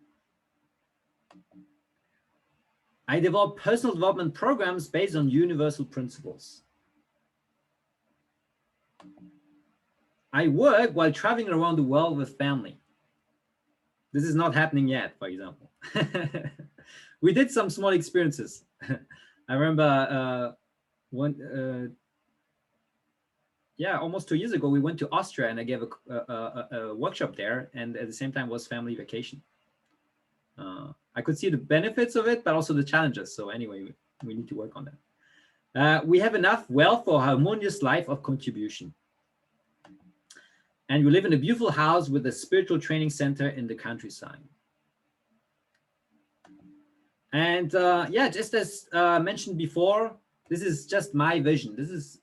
I develop personal development programs based on universal principles. I work while traveling around the world with family. This is not happening yet, for example. We did some small experiences. I remember almost 2 years ago, we went to Austria and I gave a workshop there, and at the same time was family vacation. I could see the benefits of it, but also the challenges. So anyway, we need to work on that. We have enough wealth for a harmonious life of contribution. And we live in a beautiful house with a spiritual training center in the countryside. And just as mentioned before, this is just my vision. This is,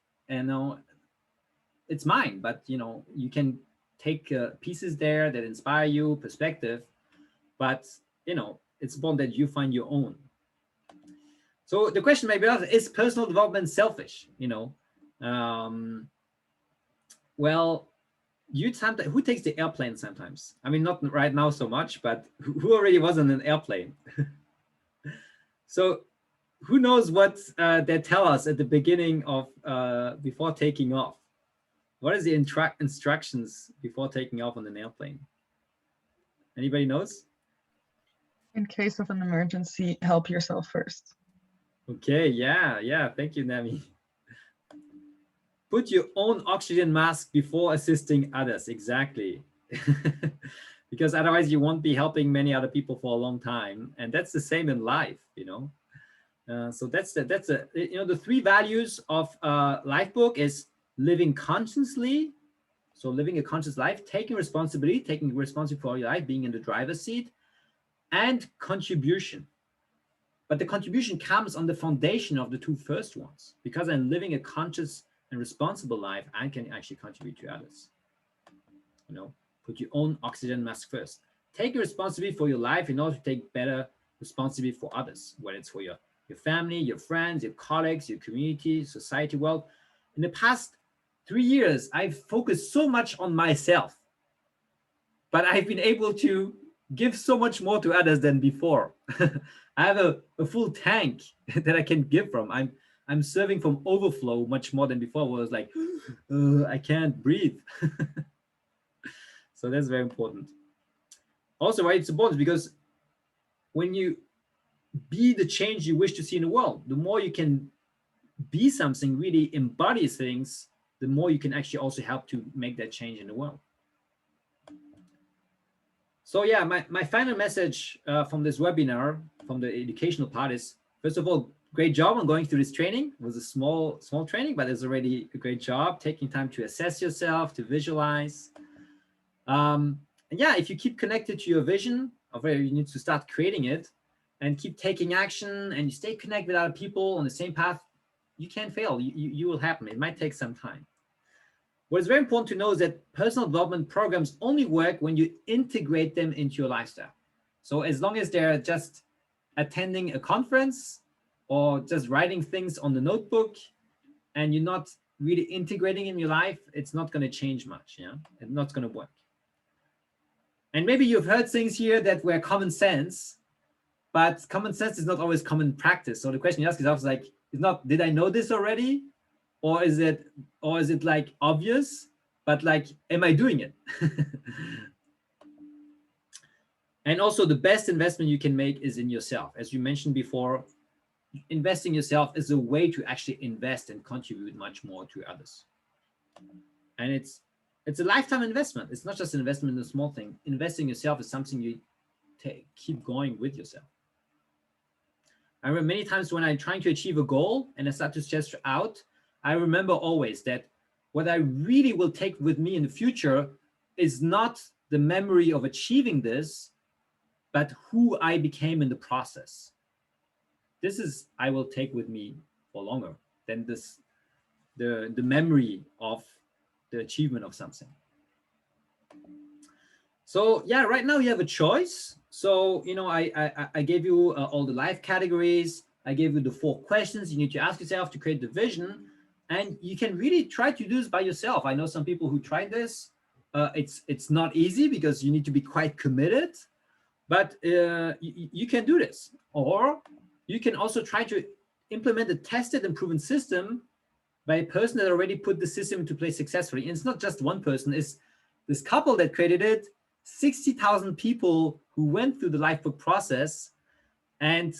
it's mine, but you can take pieces there that inspire you, perspective, but it's important that you find your own. So the question may be, is personal development selfish? Well, who takes the airplane sometimes? I mean, not right now so much, but who already was on an airplane? So who knows what they tell us at the beginning of before taking off? What is the instructions before taking off on an airplane? Anybody knows? In case of an emergency, help yourself first. Okay, yeah. Thank you, Nami. Put your own oxygen mask before assisting others. Exactly. Because otherwise you won't be helping many other people for a long time. And that's the same in life, So that's the 3 values of Lifebook is living consciously. So living a conscious life, taking responsibility for your life, being in the driver's seat, and contribution. But the contribution comes on the foundation of the 2 first ones. Because I'm living a conscious and responsible life, I can actually contribute to others. Put your own oxygen mask first. Take responsibility for your life in order to take better responsibility for others, whether it's for your family, your friends, your colleagues, your community, society. Well, in the past 3 years, I've focused so much on myself, but I've been able to give so much more to others than before. I have a full tank that I can give from. I'm serving from overflow much more than before, where I was like, I can't breathe. So that's very important. Also, why it's important because when you be the change you wish to see in the world, the more you can be something, really embody things, the more you can actually also help to make that change in the world. So yeah, my final message from this webinar, from the educational part is, first of all, great job on going through this training. It was a small training, but it's already a great job taking time to assess yourself, to visualize. And yeah, if you keep connected to your vision of where you need to start creating it and keep taking action and you stay connected with other people on the same path, you can't fail. You will happen. It might take some time. What is very important to know is that personal development programs only work when you integrate them into your lifestyle. So as long as they're just attending a conference or just writing things on the notebook and you're not really integrating in your life, it's not going to change much. It's not going to work. And maybe you've heard things here that were common sense, but common sense is not always common practice. So the question you ask yourself is like, did I know this already? Or is it like obvious, but like, am I doing it? And also the best investment you can make is in yourself. As you mentioned before, investing in yourself is a way to actually invest and contribute much more to others. And it's a lifetime investment. It's not just an investment in a small thing. Investing in yourself is something you keep going with yourself. I remember many times when I'm trying to achieve a goal and I start to gesture out, I remember always that what I really will take with me in the future is not the memory of achieving this, but who I became in the process. This is, I will take with me for longer than the memory of the achievement of something. So yeah, right now you have a choice. So, I gave you all the life categories. I gave you the 4 questions you need to ask yourself to create the vision. And you can really try to do this by yourself. I know some people who tried this. It's not easy because you need to be quite committed, but you can do this. Or you can also try to implement a tested and proven system by a person that already put the system into place successfully. And it's not just one person, it's this couple that created it. 60,000 people who went through the Lifebook process, and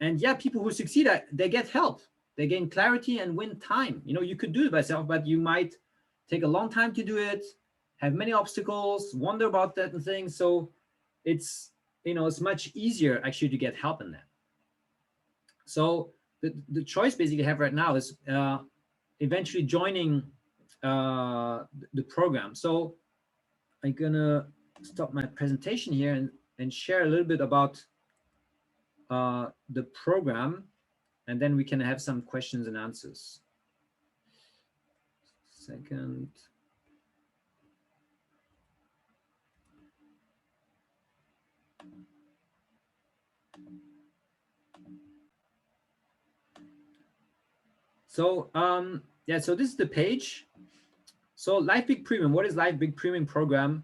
yeah, people who succeed, they get help, they gain clarity and win time. You know, you could do it by yourself, but you might take a long time to do it, have many obstacles, wonder about that and things. So it's, you know, it's much easier actually to get help in that. So the choice basically you have right now is eventually joining the program. So I'm gonna stop my presentation here and share a little bit about the program, and then we can have some questions and answers. Second. So yeah, so this is the page. So Lifebook Premium, what is Lifebook Premium Program?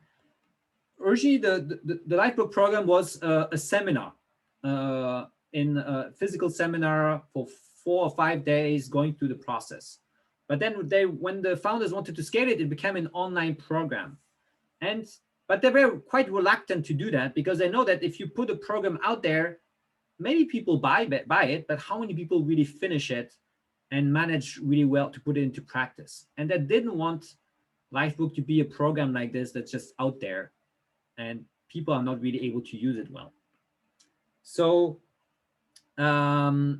Originally, the Lifebook program was a seminar, in a physical seminar for 4 or 5 days going through the process. But then when the founders wanted to scale it, it became an online program. But they were quite reluctant to do that because they know that if you put a program out there, maybe people buy it, but how many people really finish it and manage really well to put it into practice? And they didn't want Lifebook to be a program like this that's just out there and people are not really able to use it well. So so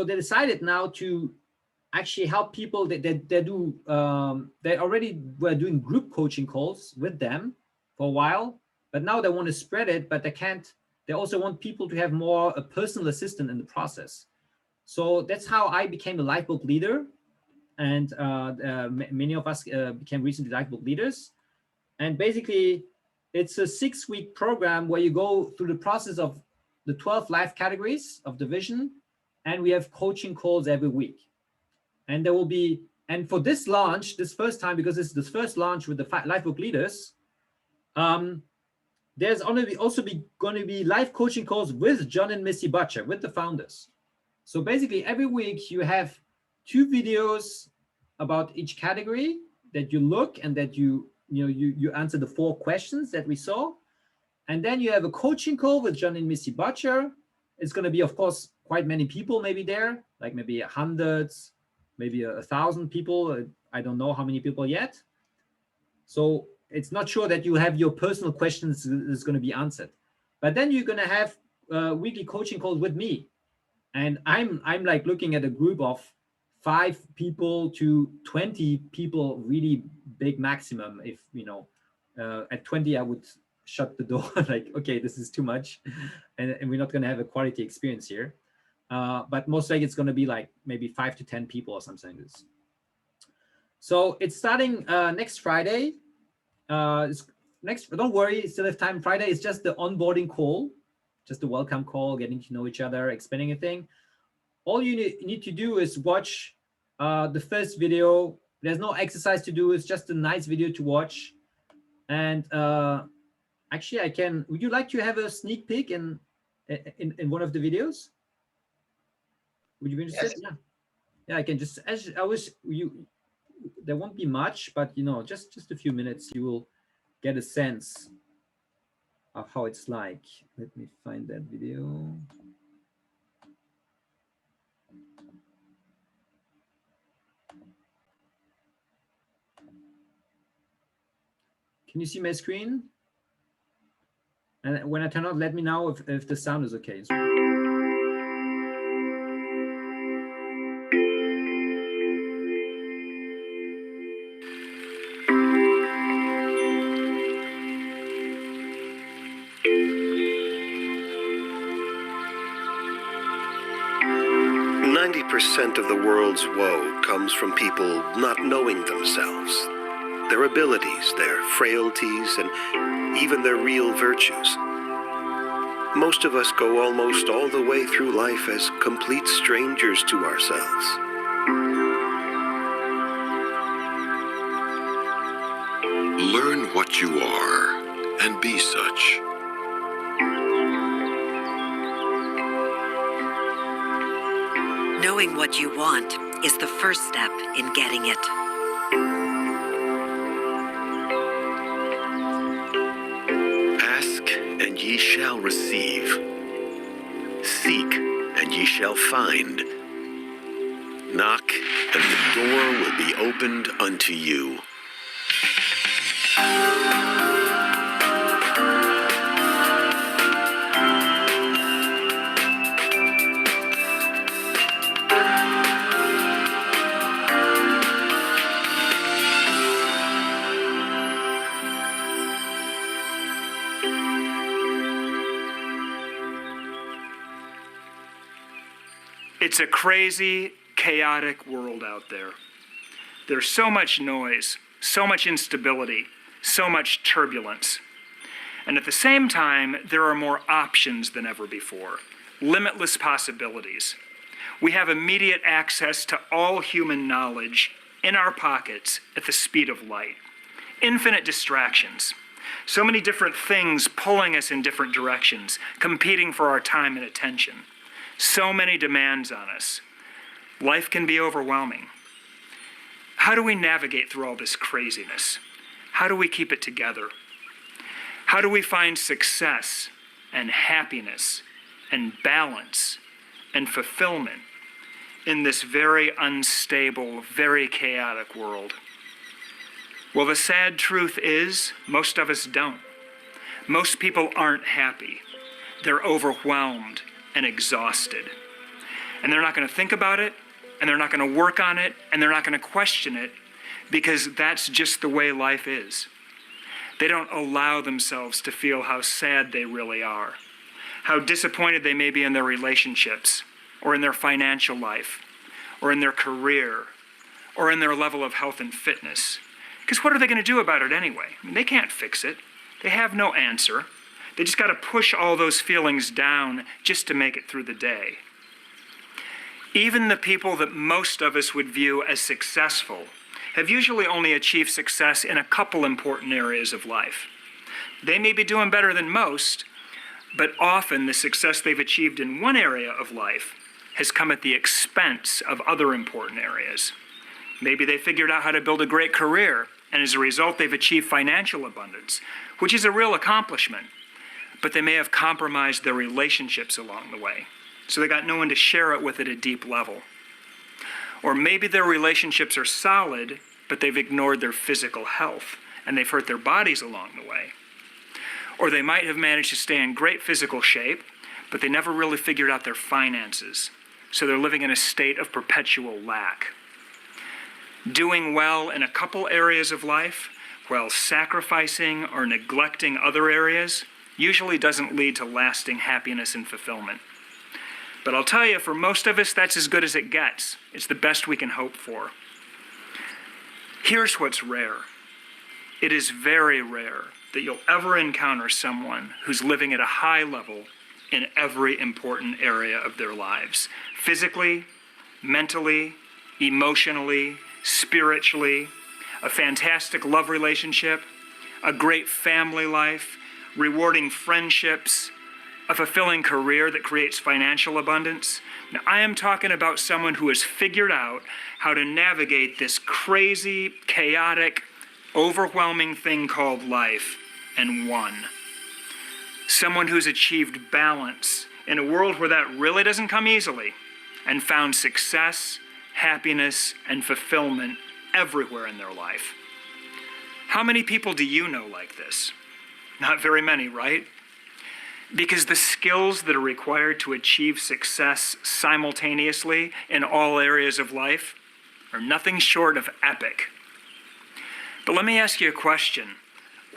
they decided now to actually help people. They already were doing group coaching calls with them for a while, but now they want to spread it, but they can't. They also want people to have more a personal assistant in the process. So that's how I became a Lifebook leader, and many of us became recently Lifebook leaders. And basically, it's a 6-week program where you go through the process of the 12 life categories of the vision, and we have coaching calls every week. And there will be, and for this launch, this first time, because this is the first launch with the Lifebook leaders, there's going to be live coaching calls with John and Missy Butcher, with the founders. So basically, every week you have 2 videos about each category that you look and that you answer the 4 questions that we saw. And then you have a coaching call with John and Missy Butcher. It's going to be, of course, quite many people maybe there, like maybe hundreds, maybe 1,000 people. I don't know how many people yet. So it's not sure that you have your personal questions is going to be answered. But then you're going to have weekly coaching calls with me. And I'm like looking at a group of 5 people to 20 people, really big maximum. If, at 20, I would shut the door, like, okay, this is too much. And we're not going to have a quality experience here. But most likely it's going to be like maybe 5 to 10 people or something like this. So it's starting next Friday. Don't worry, still have time. Friday is just the onboarding call, just the welcome call, getting to know each other, explaining a thing. All you need to do is watch the first video. There's no exercise to do. It's just a nice video to watch. And actually, would you like to have a sneak peek in one of the videos? Would you be interested? Yes. Yeah, I can just, there won't be much, but just a few minutes, you will get a sense of how it's like. Let me find that video. Can you see my screen? And when I turn on, let me know if the sound is okay. 90% of the world's woe comes from people not knowing themselves, their abilities, their frailties, and even their real virtues. Most of us go almost all the way through life as complete strangers to ourselves. Learn what you are and be such. Knowing what you want is the first step in getting it. ye shall receive. Seek, and ye shall find. Knock, and the door will be opened unto you. It's a crazy, chaotic world out there. There's so much noise, so much instability, so much turbulence. And at the same time, there are more options than ever before, limitless possibilities. We have immediate access to all human knowledge in our pockets at the speed of light. Infinite distractions. So many different things pulling us in different directions, competing for our time and attention. So many demands on us. Life can be overwhelming. How do we navigate through all this craziness? How do we keep it together? How do we find success and happiness and balance and fulfillment in this very unstable, very chaotic world? Well, the sad truth is, most of us don't. Most people aren't happy. They're overwhelmed and exhausted. And they're not going to think about it, and they're not going to work on it, and they're not going to question it, because that's just the way life is. They don't allow themselves to feel how sad they really are, how disappointed they may be in their relationships, or in their financial life, or in their career, or in their level of health and fitness. Because what are they going to do about it anyway? I mean, they can't fix it. They have no answer. They just got to push all those feelings down just to make it through the day. Even the people that most of us would view as successful have usually only achieved success in a couple important areas of life. They may be doing better than most, but often the success they've achieved in one area of life has come at the expense of other important areas. Maybe they figured out how to build a great career, and as a result they've achieved financial abundance, which is a real accomplishment. But they may have compromised their relationships along the way, so they got no one to share it with at a deep level. Or maybe their relationships are solid, but they've ignored their physical health, and they've hurt their bodies along the way. Or they might have managed to stay in great physical shape, but they never really figured out their finances, so they're living in a state of perpetual lack. Doing well in a couple areas of life, while sacrificing or neglecting other areas, usually doesn't lead to lasting happiness and fulfillment. But I'll tell you, for most of us, that's as good as it gets. It's the best we can hope for. Here's what's rare. It is very rare that you'll ever encounter someone who's living at a high level in every important area of their lives. Physically, mentally, emotionally, spiritually, a fantastic love relationship, a great family life, rewarding friendships, a fulfilling career that creates financial abundance. Now, I am talking about someone who has figured out how to navigate this crazy, chaotic, overwhelming thing called life and won. Someone who's achieved balance in a world where that really doesn't come easily, and found success, happiness, and fulfillment everywhere in their life. How many people do you know like this? Not very many, right? Because the skills that are required to achieve success simultaneously in all areas of life are nothing short of epic. But let me ask you a question.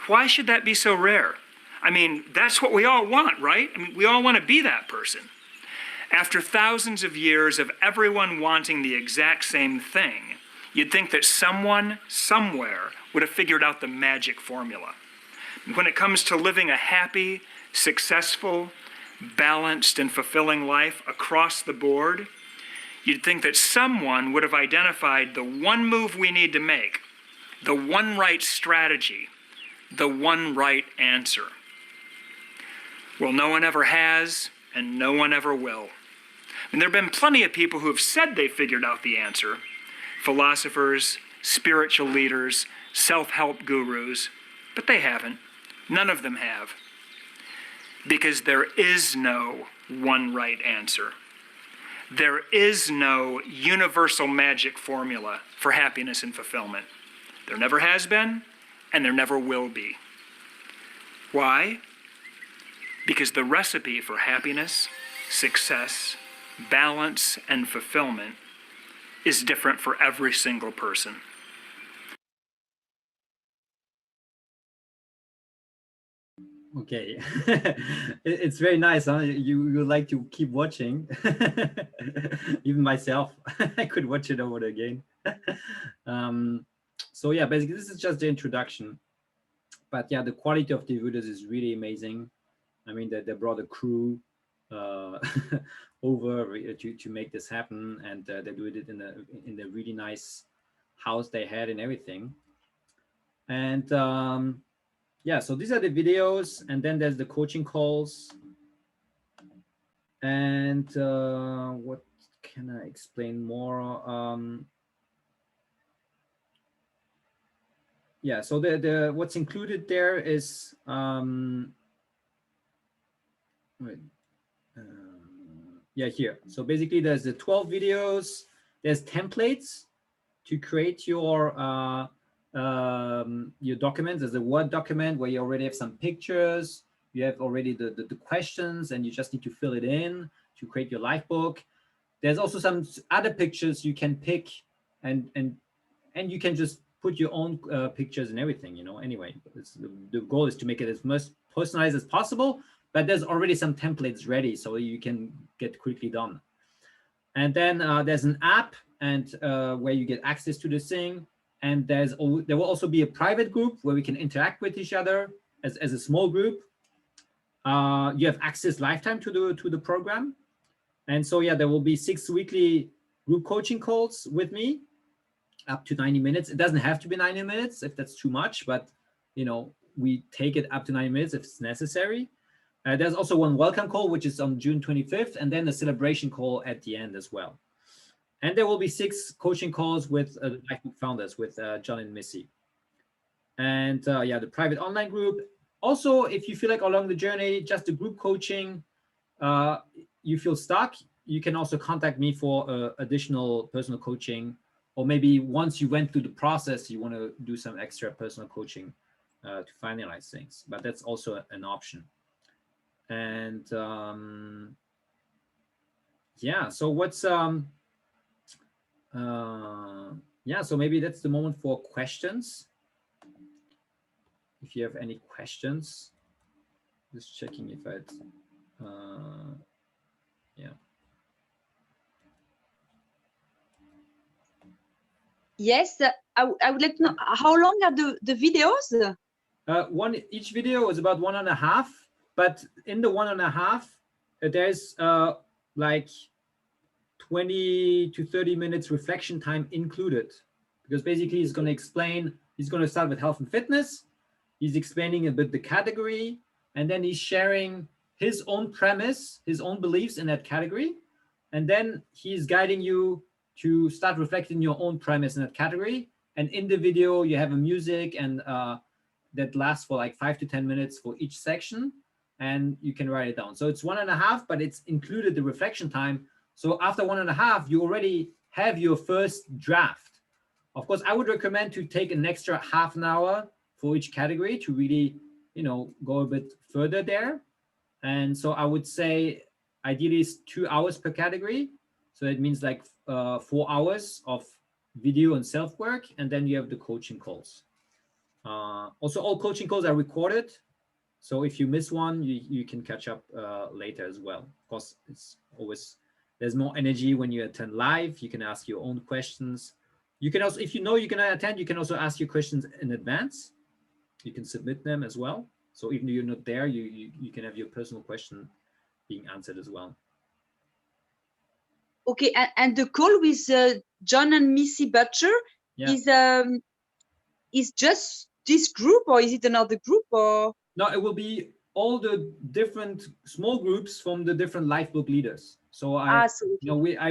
Why should that be so rare? I mean, that's what we all want, right? I mean, we all want to be that person. After thousands of years of everyone wanting the exact same thing, you'd think that someone, somewhere, would have figured out the magic formula. When it comes to living a happy, successful, balanced, and fulfilling life across the board, you'd think that someone would have identified the one move we need to make, the one right strategy, the one right answer. Well, no one ever has, and no one ever will. And there have been plenty of people who have said they figured out the answer. Philosophers, spiritual leaders, self-help gurus, but they haven't. None of them have. because there is no one right answer. There is no universal magic formula for happiness and fulfillment. There never has been, and there never will be. Why? Because the recipe for happiness, success, balance, and fulfillment is different for every single person. Okay, it's very nice, huh? You like to keep watching. Even myself, I could watch it over again. So yeah, basically this is just the introduction. But yeah, the quality of the videos is really amazing. I mean, they brought a crew over to make this happen, and they do it in the really nice house they had and everything. And yeah, so these are the videos, and then there's the coaching calls. And what can I explain more? Yeah, so the what's included there is yeah, here. So basically there's the 12 videos, there's templates to create your documents. There's a Word document where you already have some pictures, you have already the questions, and you just need to fill it in to create your life book. There's also some other pictures you can pick, and you can just put your own pictures and everything, you know. Anyway, the goal is to make it as much personalized as possible, but there's already some templates ready, so you can get quickly done. And then there's an app, and where you get access to this thing. And there will also be a private group where we can interact with each other as a small group. You have access lifetime to the program. And so yeah, there will be 6 weekly group coaching calls with me, up to 90 minutes. It doesn't have to be 90 minutes if that's too much, but you know, we take it up to 90 minutes if it's necessary. There's also one welcome call, which is on June 25th, and then a celebration call at the end as well. And there will be 6 coaching calls with the Lifebook founders, with John and Missy. And yeah, the private online group. Also, if you feel like along the journey, just the group coaching, you feel stuck, you can also contact me for additional personal coaching, or maybe once you went through the process, you want to do some extra personal coaching to finalize things. But that's also an option. And yeah, so what's yeah, so maybe that's the moment for questions. If you have any questions, just checking if I'd yeah. Yes, I would like to know how long are the videos? Each video is about 1.5, but in the 1.5, there's like 20 to 30 minutes reflection time included, because basically he's going to explain, he's going to start with health and fitness, he's explaining a bit the category, and then he's sharing his own premise, his own beliefs in that category, and then he's guiding you to start reflecting your own premise in that category. And in the video you have a music, and that lasts for like 5 to 10 minutes for each section, and you can write it down. So it's 1.5, but it's included the reflection time. So after 1.5, you already have your first draft. Of course, I would recommend to take an extra half an hour for each category to really, you know, go a bit further there. And so I would say ideally it's 2 hours per category. So it means like 4 hours of video and self-work, and then you have the coaching calls. Also, all coaching calls are recorded. So if you miss one, you can catch up later as well. Of course, it's always, there's more energy when you attend live. You can ask your own questions. You can also, if you know you're going to attend, you can also ask your questions in advance. You can submit them as well. So even though you're not there, you can have your personal question being answered as well. Okay, and the call with John and Missy Butcher, yeah, is just this group, or is it another group? Or no, it will be all the different small groups from the different Lifebook leaders. So I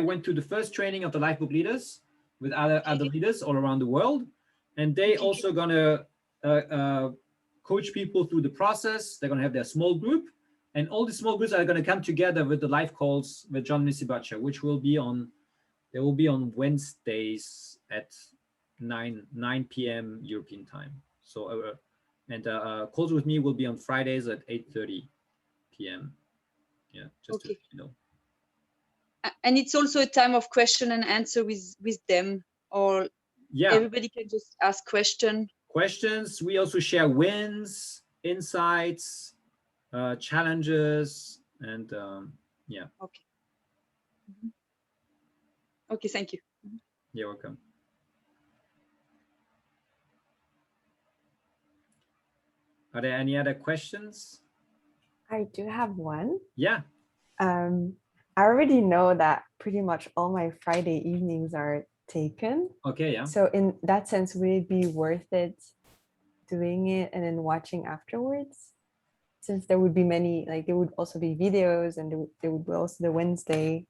went to the first training of the Lifebook leaders with other leaders all around the world, and they also gonna coach people through the process. They're gonna have their small group, And all the small groups are going to come together with the live calls with John Missy Butcher, which will be on, they will be on Wednesdays at 9 p.m. European time. So, calls with me will be on Fridays at 8:30 p.m. Yeah, just to let you know. And it's also a time of question and answer with them, or everybody can just ask questions. We also share wins, insights, challenges, and yeah. Okay. Okay, thank you. You're welcome. Are there any other questions? I do have one. Yeah. I already know that pretty much all my Friday evenings are taken. Okay, yeah. So in that sense, would it be worth it doing it and then watching afterwards? Since there would be many, like there would also be videos, and there would be also the Wednesday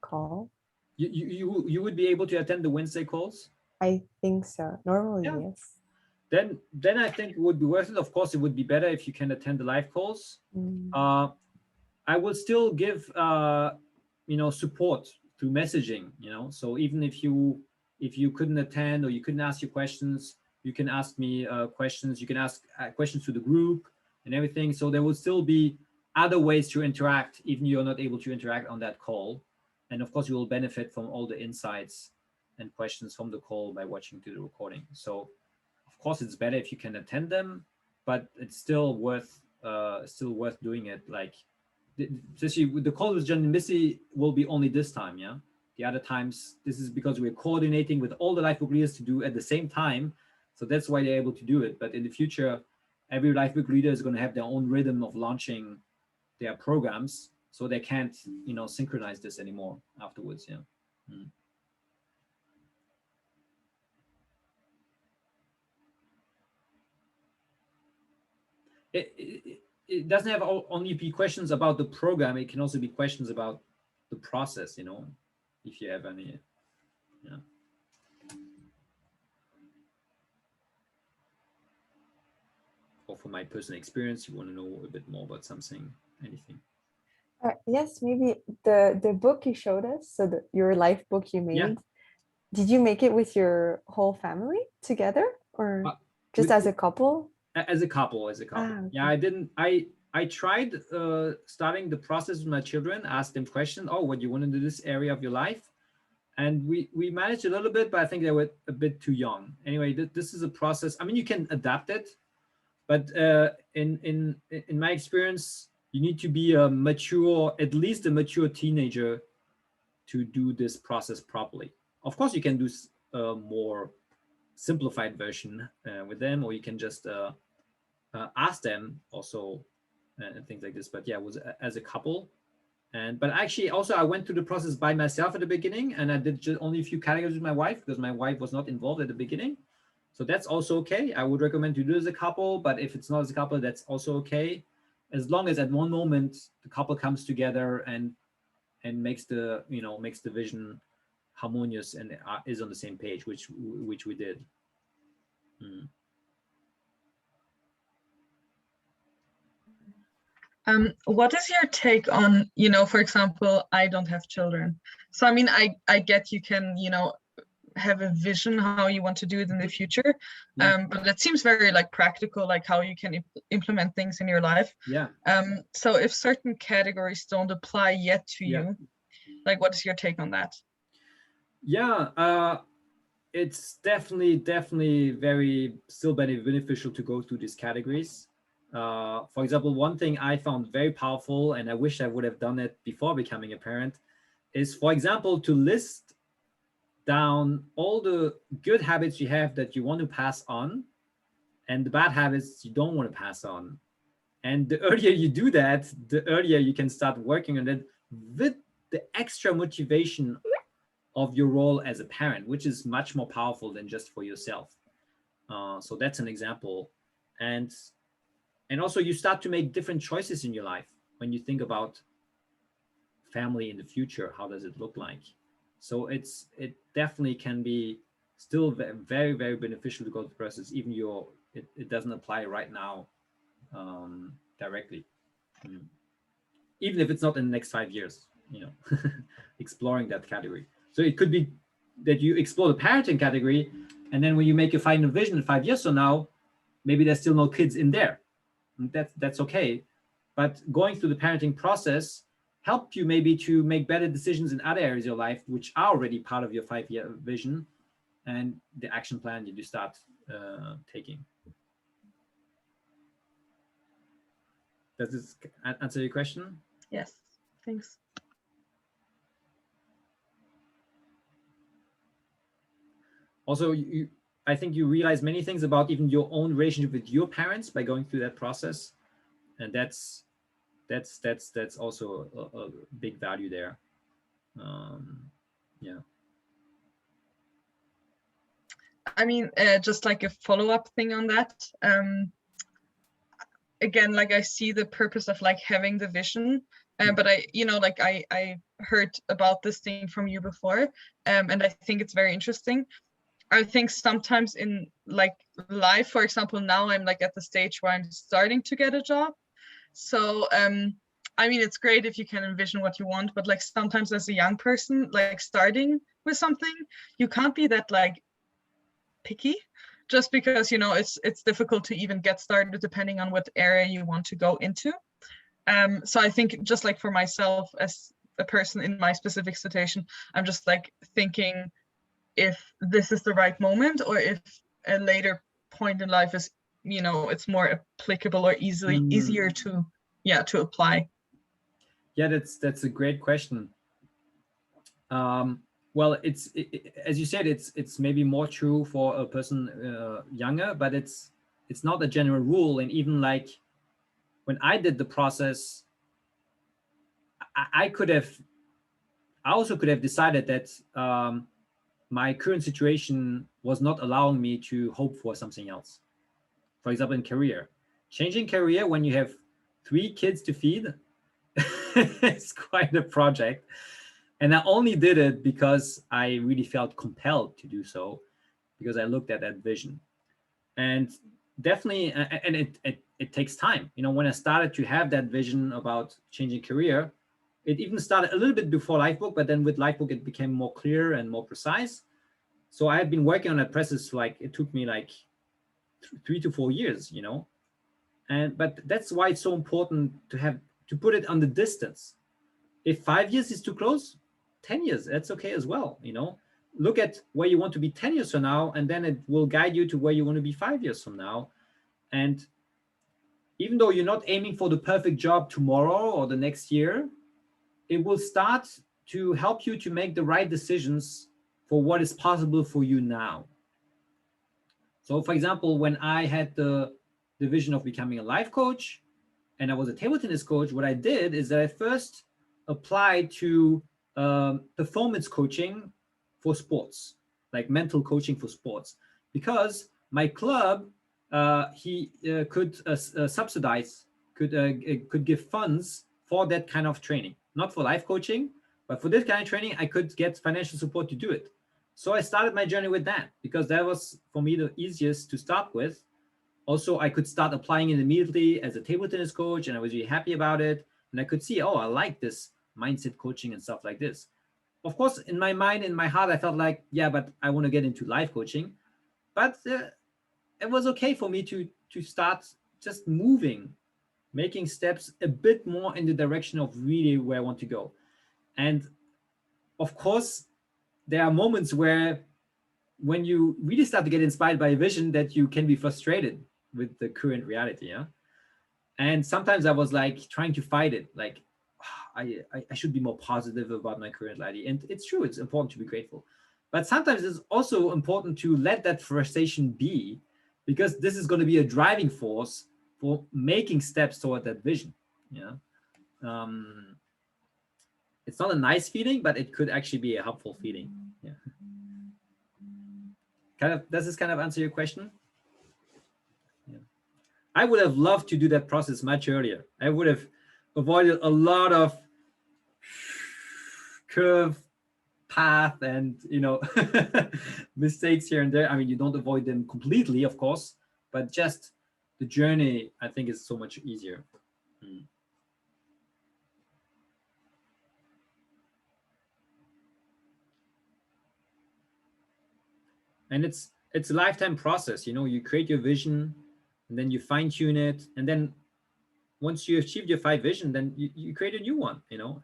call. You would be able to attend the Wednesday calls? I think so. Normally, yes. Then I think it would be worth it. Of course, it would be better if you can attend the live calls. I would still give support through messaging. So even if you couldn't attend or you couldn't ask your questions, you can ask me questions. You can ask questions to the group and everything. So there will still be other ways to interact, even you're not able to interact on that call. And of course, you will benefit from all the insights and questions from the call by watching to the recording. So of course, it's better if you can attend them, but it's still worth doing it. Like, especially with the call with John and Missy will be only this time, yeah? The other times, this is because we're coordinating with all the Lifebook leaders to do at the same time. So that's why they're able to do it. But in the future, every Lifebook leader is going to have their own rhythm of launching their programs. So they can't, synchronize this anymore afterwards, yeah. It doesn't have only be questions about the program. It can also be questions about the process, if you have any. Yeah. Or from my personal experience, you want to know a bit more about something, anything. Yes, maybe the book you showed us, so your life book you made, did you make it with your whole family together, or just as a couple? As a couple. Okay. Yeah, I tried starting the process with my children, asked them questions. Oh, what do you want to do this area of your life? And we managed a little bit, but I think they were a bit too young. Anyway, this is a process. I mean, you can adapt it, but in my experience, you need to be at least a mature teenager to do this process properly. Of course, you can do a more simplified version with them, or you can just ask them also and things like this. But yeah, it was as a couple. But actually also I went through the process by myself at the beginning, and I did just only a few categories with my wife because my wife was not involved at the beginning. So that's also okay. I would recommend to do it as a couple, but if it's not as a couple, that's also okay. As long as at one moment the couple comes together and makes the vision harmonious and is on the same page, which we did. What is your take on, for example, I don't have children. So, I mean, I get you can, have a vision how you want to do it in the future. But that seems very practical, like how you can implement things in your life. Yeah. So if certain categories don't apply yet to you, what is your take on that? Yeah, it's definitely very still very beneficial to go through these categories. For example, one thing I found very powerful, and I wish I would have done it before becoming a parent, is, for example, to list down all the good habits you have that you want to pass on and the bad habits you don't want to pass on. And the earlier you do that, the earlier you can start working on it with the extra motivation of your role as a parent, which is much more powerful than just for yourself. So that's an example. And also you start to make different choices in your life when you think about family in the future. How does it look like? So it definitely can be still very, very beneficial to go through the process, even it doesn't apply right now directly. Even if it's not in the next 5 years, exploring that category. So it could be that you explore the parenting category, and then when you make your final vision 5 years from now, maybe there's still no kids in there. And that's okay. But going through the parenting process helped you maybe to make better decisions in other areas of your life, which are already part of your 5-year vision and the action plan that you start taking. Does this answer your question? Yes, thanks. Also, I think you realize many things about even your own relationship with your parents by going through that process, and that's also a big value there. Yeah. I mean, just like a follow-up thing on that. Again, like I see the purpose of like having the vision, but I heard about this thing from you before, and I think it's very interesting. I think sometimes in like life, for example, now I'm like at the stage where I'm starting to get a job. So, I mean, it's great if you can envision what you want, but like sometimes as a young person, like starting with something, you can't be that like picky, just because, it's difficult to even get started depending on what area you want to go into. So I think just like for myself as a person in my specific situation, I'm just like thinking if this is the right moment, or if a later point in life is, it's more applicable or easier to apply. Yeah, that's a great question. Well, as you said, it's maybe more true for a person younger, but it's not a general rule. And even like when I did the process, I also could have decided that my current situation was not allowing me to hope for something else. For example, in career, changing career when you have 3 kids to feed, it's quite a project. And I only did it because I really felt compelled to do so, because I looked at that vision. And definitely, and it takes time. When I started to have that vision about changing career, it even started a little bit before Lifebook, but then with Lifebook, it became more clear and more precise. So I had been working on that process, it took me like 3 to 4 years, but that's why it's so important to put it on the distance. If 5 years is too close, 10 years, that's okay as well. Look at where you want to be 10 years from now, and then it will guide you to where you want to be 5 years from now. And even though you're not aiming for the perfect job tomorrow or the next year, it will start to help you to make the right decisions for what is possible for you now. So for example, when I had the vision of becoming a life coach and I was a table tennis coach, what I did is that I first applied to performance coaching for sports, like mental coaching for sports, because my club, he could subsidize, could give funds for that kind of training, not for life coaching, but for this kind of training, I could get financial support to do it. So I started my journey with that because that was for me the easiest to start with. Also, I could start applying it immediately as a table tennis coach, and I was really happy about it. And I could see, oh, I like this mindset coaching and stuff like this. Of course, in my mind, in my heart, I felt like, yeah, but I want to get into life coaching. But it was okay for me to start just moving, making steps a bit more in the direction of really where I want to go. And of course, there are moments where when you really start to get inspired by a vision that you can be frustrated with the current reality. Yeah. And sometimes I was like trying to fight it. Like, I should be more positive about my current reality. And it's true, it's important to be grateful. But sometimes it's also important to let that frustration be, because this is going to be a driving force for making steps toward that vision. Yeah. It's not a nice feeling, but it could actually be a helpful feeling. Yeah. Does this kind of answer your question? Yeah. I would have loved to do that process much earlier. I would have avoided a lot of curve path and mistakes here and there. I mean, you don't avoid them completely, of course, but just the journey, I think, is so much easier. Mm. And it's a lifetime process. You know, you create your vision, and then you fine tune it, and then once you achieve your 5 vision, then you create a new one. You know,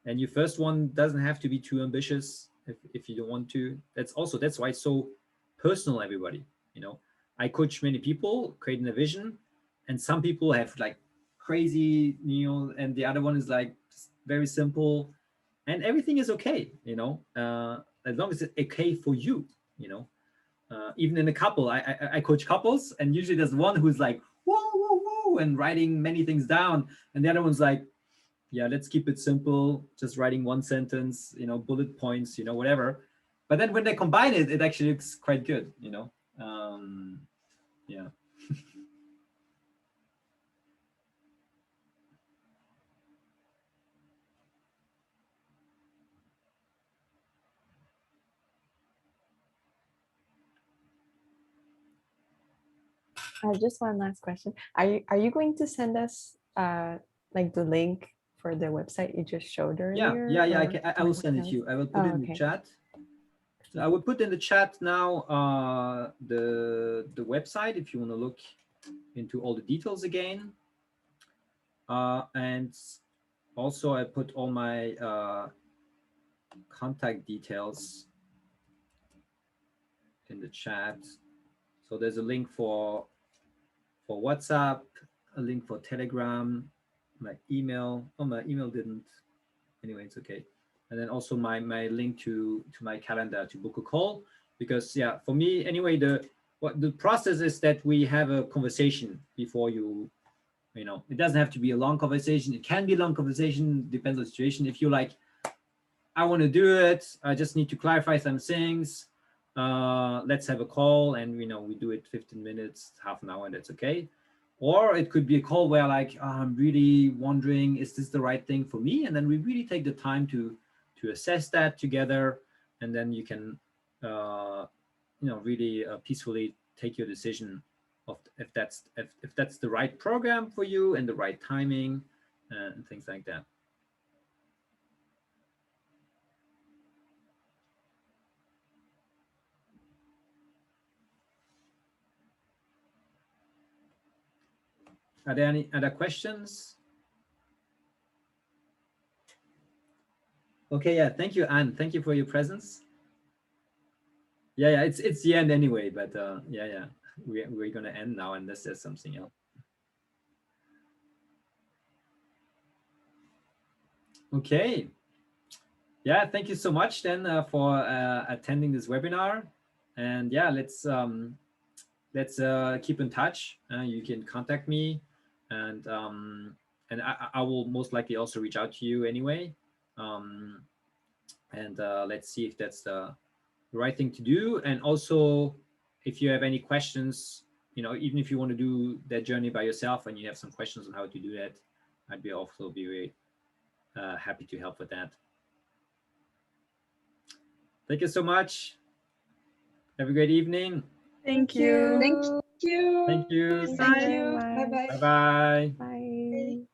and your first one doesn't have to be too ambitious if you don't want to. That's why it's so personal, everybody. You know, I coach many people creating a vision, and some people have like crazy, you know, and the other one is like very simple, and everything is okay, you know, as long as it's okay for you, you know. Even in a couple, I coach couples, and usually there's one who's like whoa whoa whoa and writing many things down, and the other one's like, yeah, let's keep it simple, just writing one sentence, you know, bullet points, you know, whatever. But then when they combine it, it actually looks quite good, you know. Yeah. Just one last question. Are you going to send us like the link for the website you just showed earlier? Yeah. I will send it to you. I will put it in the chat. So I will put in the chat now the website if you want to look into all the details again. And also I put all my contact details in the chat. So there's a link for WhatsApp, a link for Telegram, my email. Oh, my email didn't. Anyway, it's okay. And then also my link to my calendar to book a call, because yeah, for me anyway, the process is that we have a conversation before you know, it doesn't have to be a long conversation. It can be a long conversation, depends on the situation. If you're like, I want to do it, I just need to clarify some things, let's have a call, and you know, we do it 15 minutes, half an hour, and that's okay. Or it could be a call where like, oh, I'm really wondering, is this the right thing for me? And then we really take the time to assess that together, and then you can you know, really peacefully take your decision of if that's the right program for you and the right timing and things like that. Are there any other questions? Okay, yeah, thank you, Anne. Thank you for your presence. Yeah, it's the end anyway, but yeah, we're gonna end now unless there's something else. Okay. Yeah, thank you so much then for attending this webinar, and yeah, let's keep in touch. You can contact me, and I will most likely also reach out to you anyway, and let's see if that's the right thing to do. And also, if you have any questions, you know, even if you want to do that journey by yourself and you have some questions on how to do that, I'd be very happy to help with that. Thank you so much. Have a great evening. Thank you. Thank you. Thank you. Thank you. Bye-bye. Bye-bye. Bye.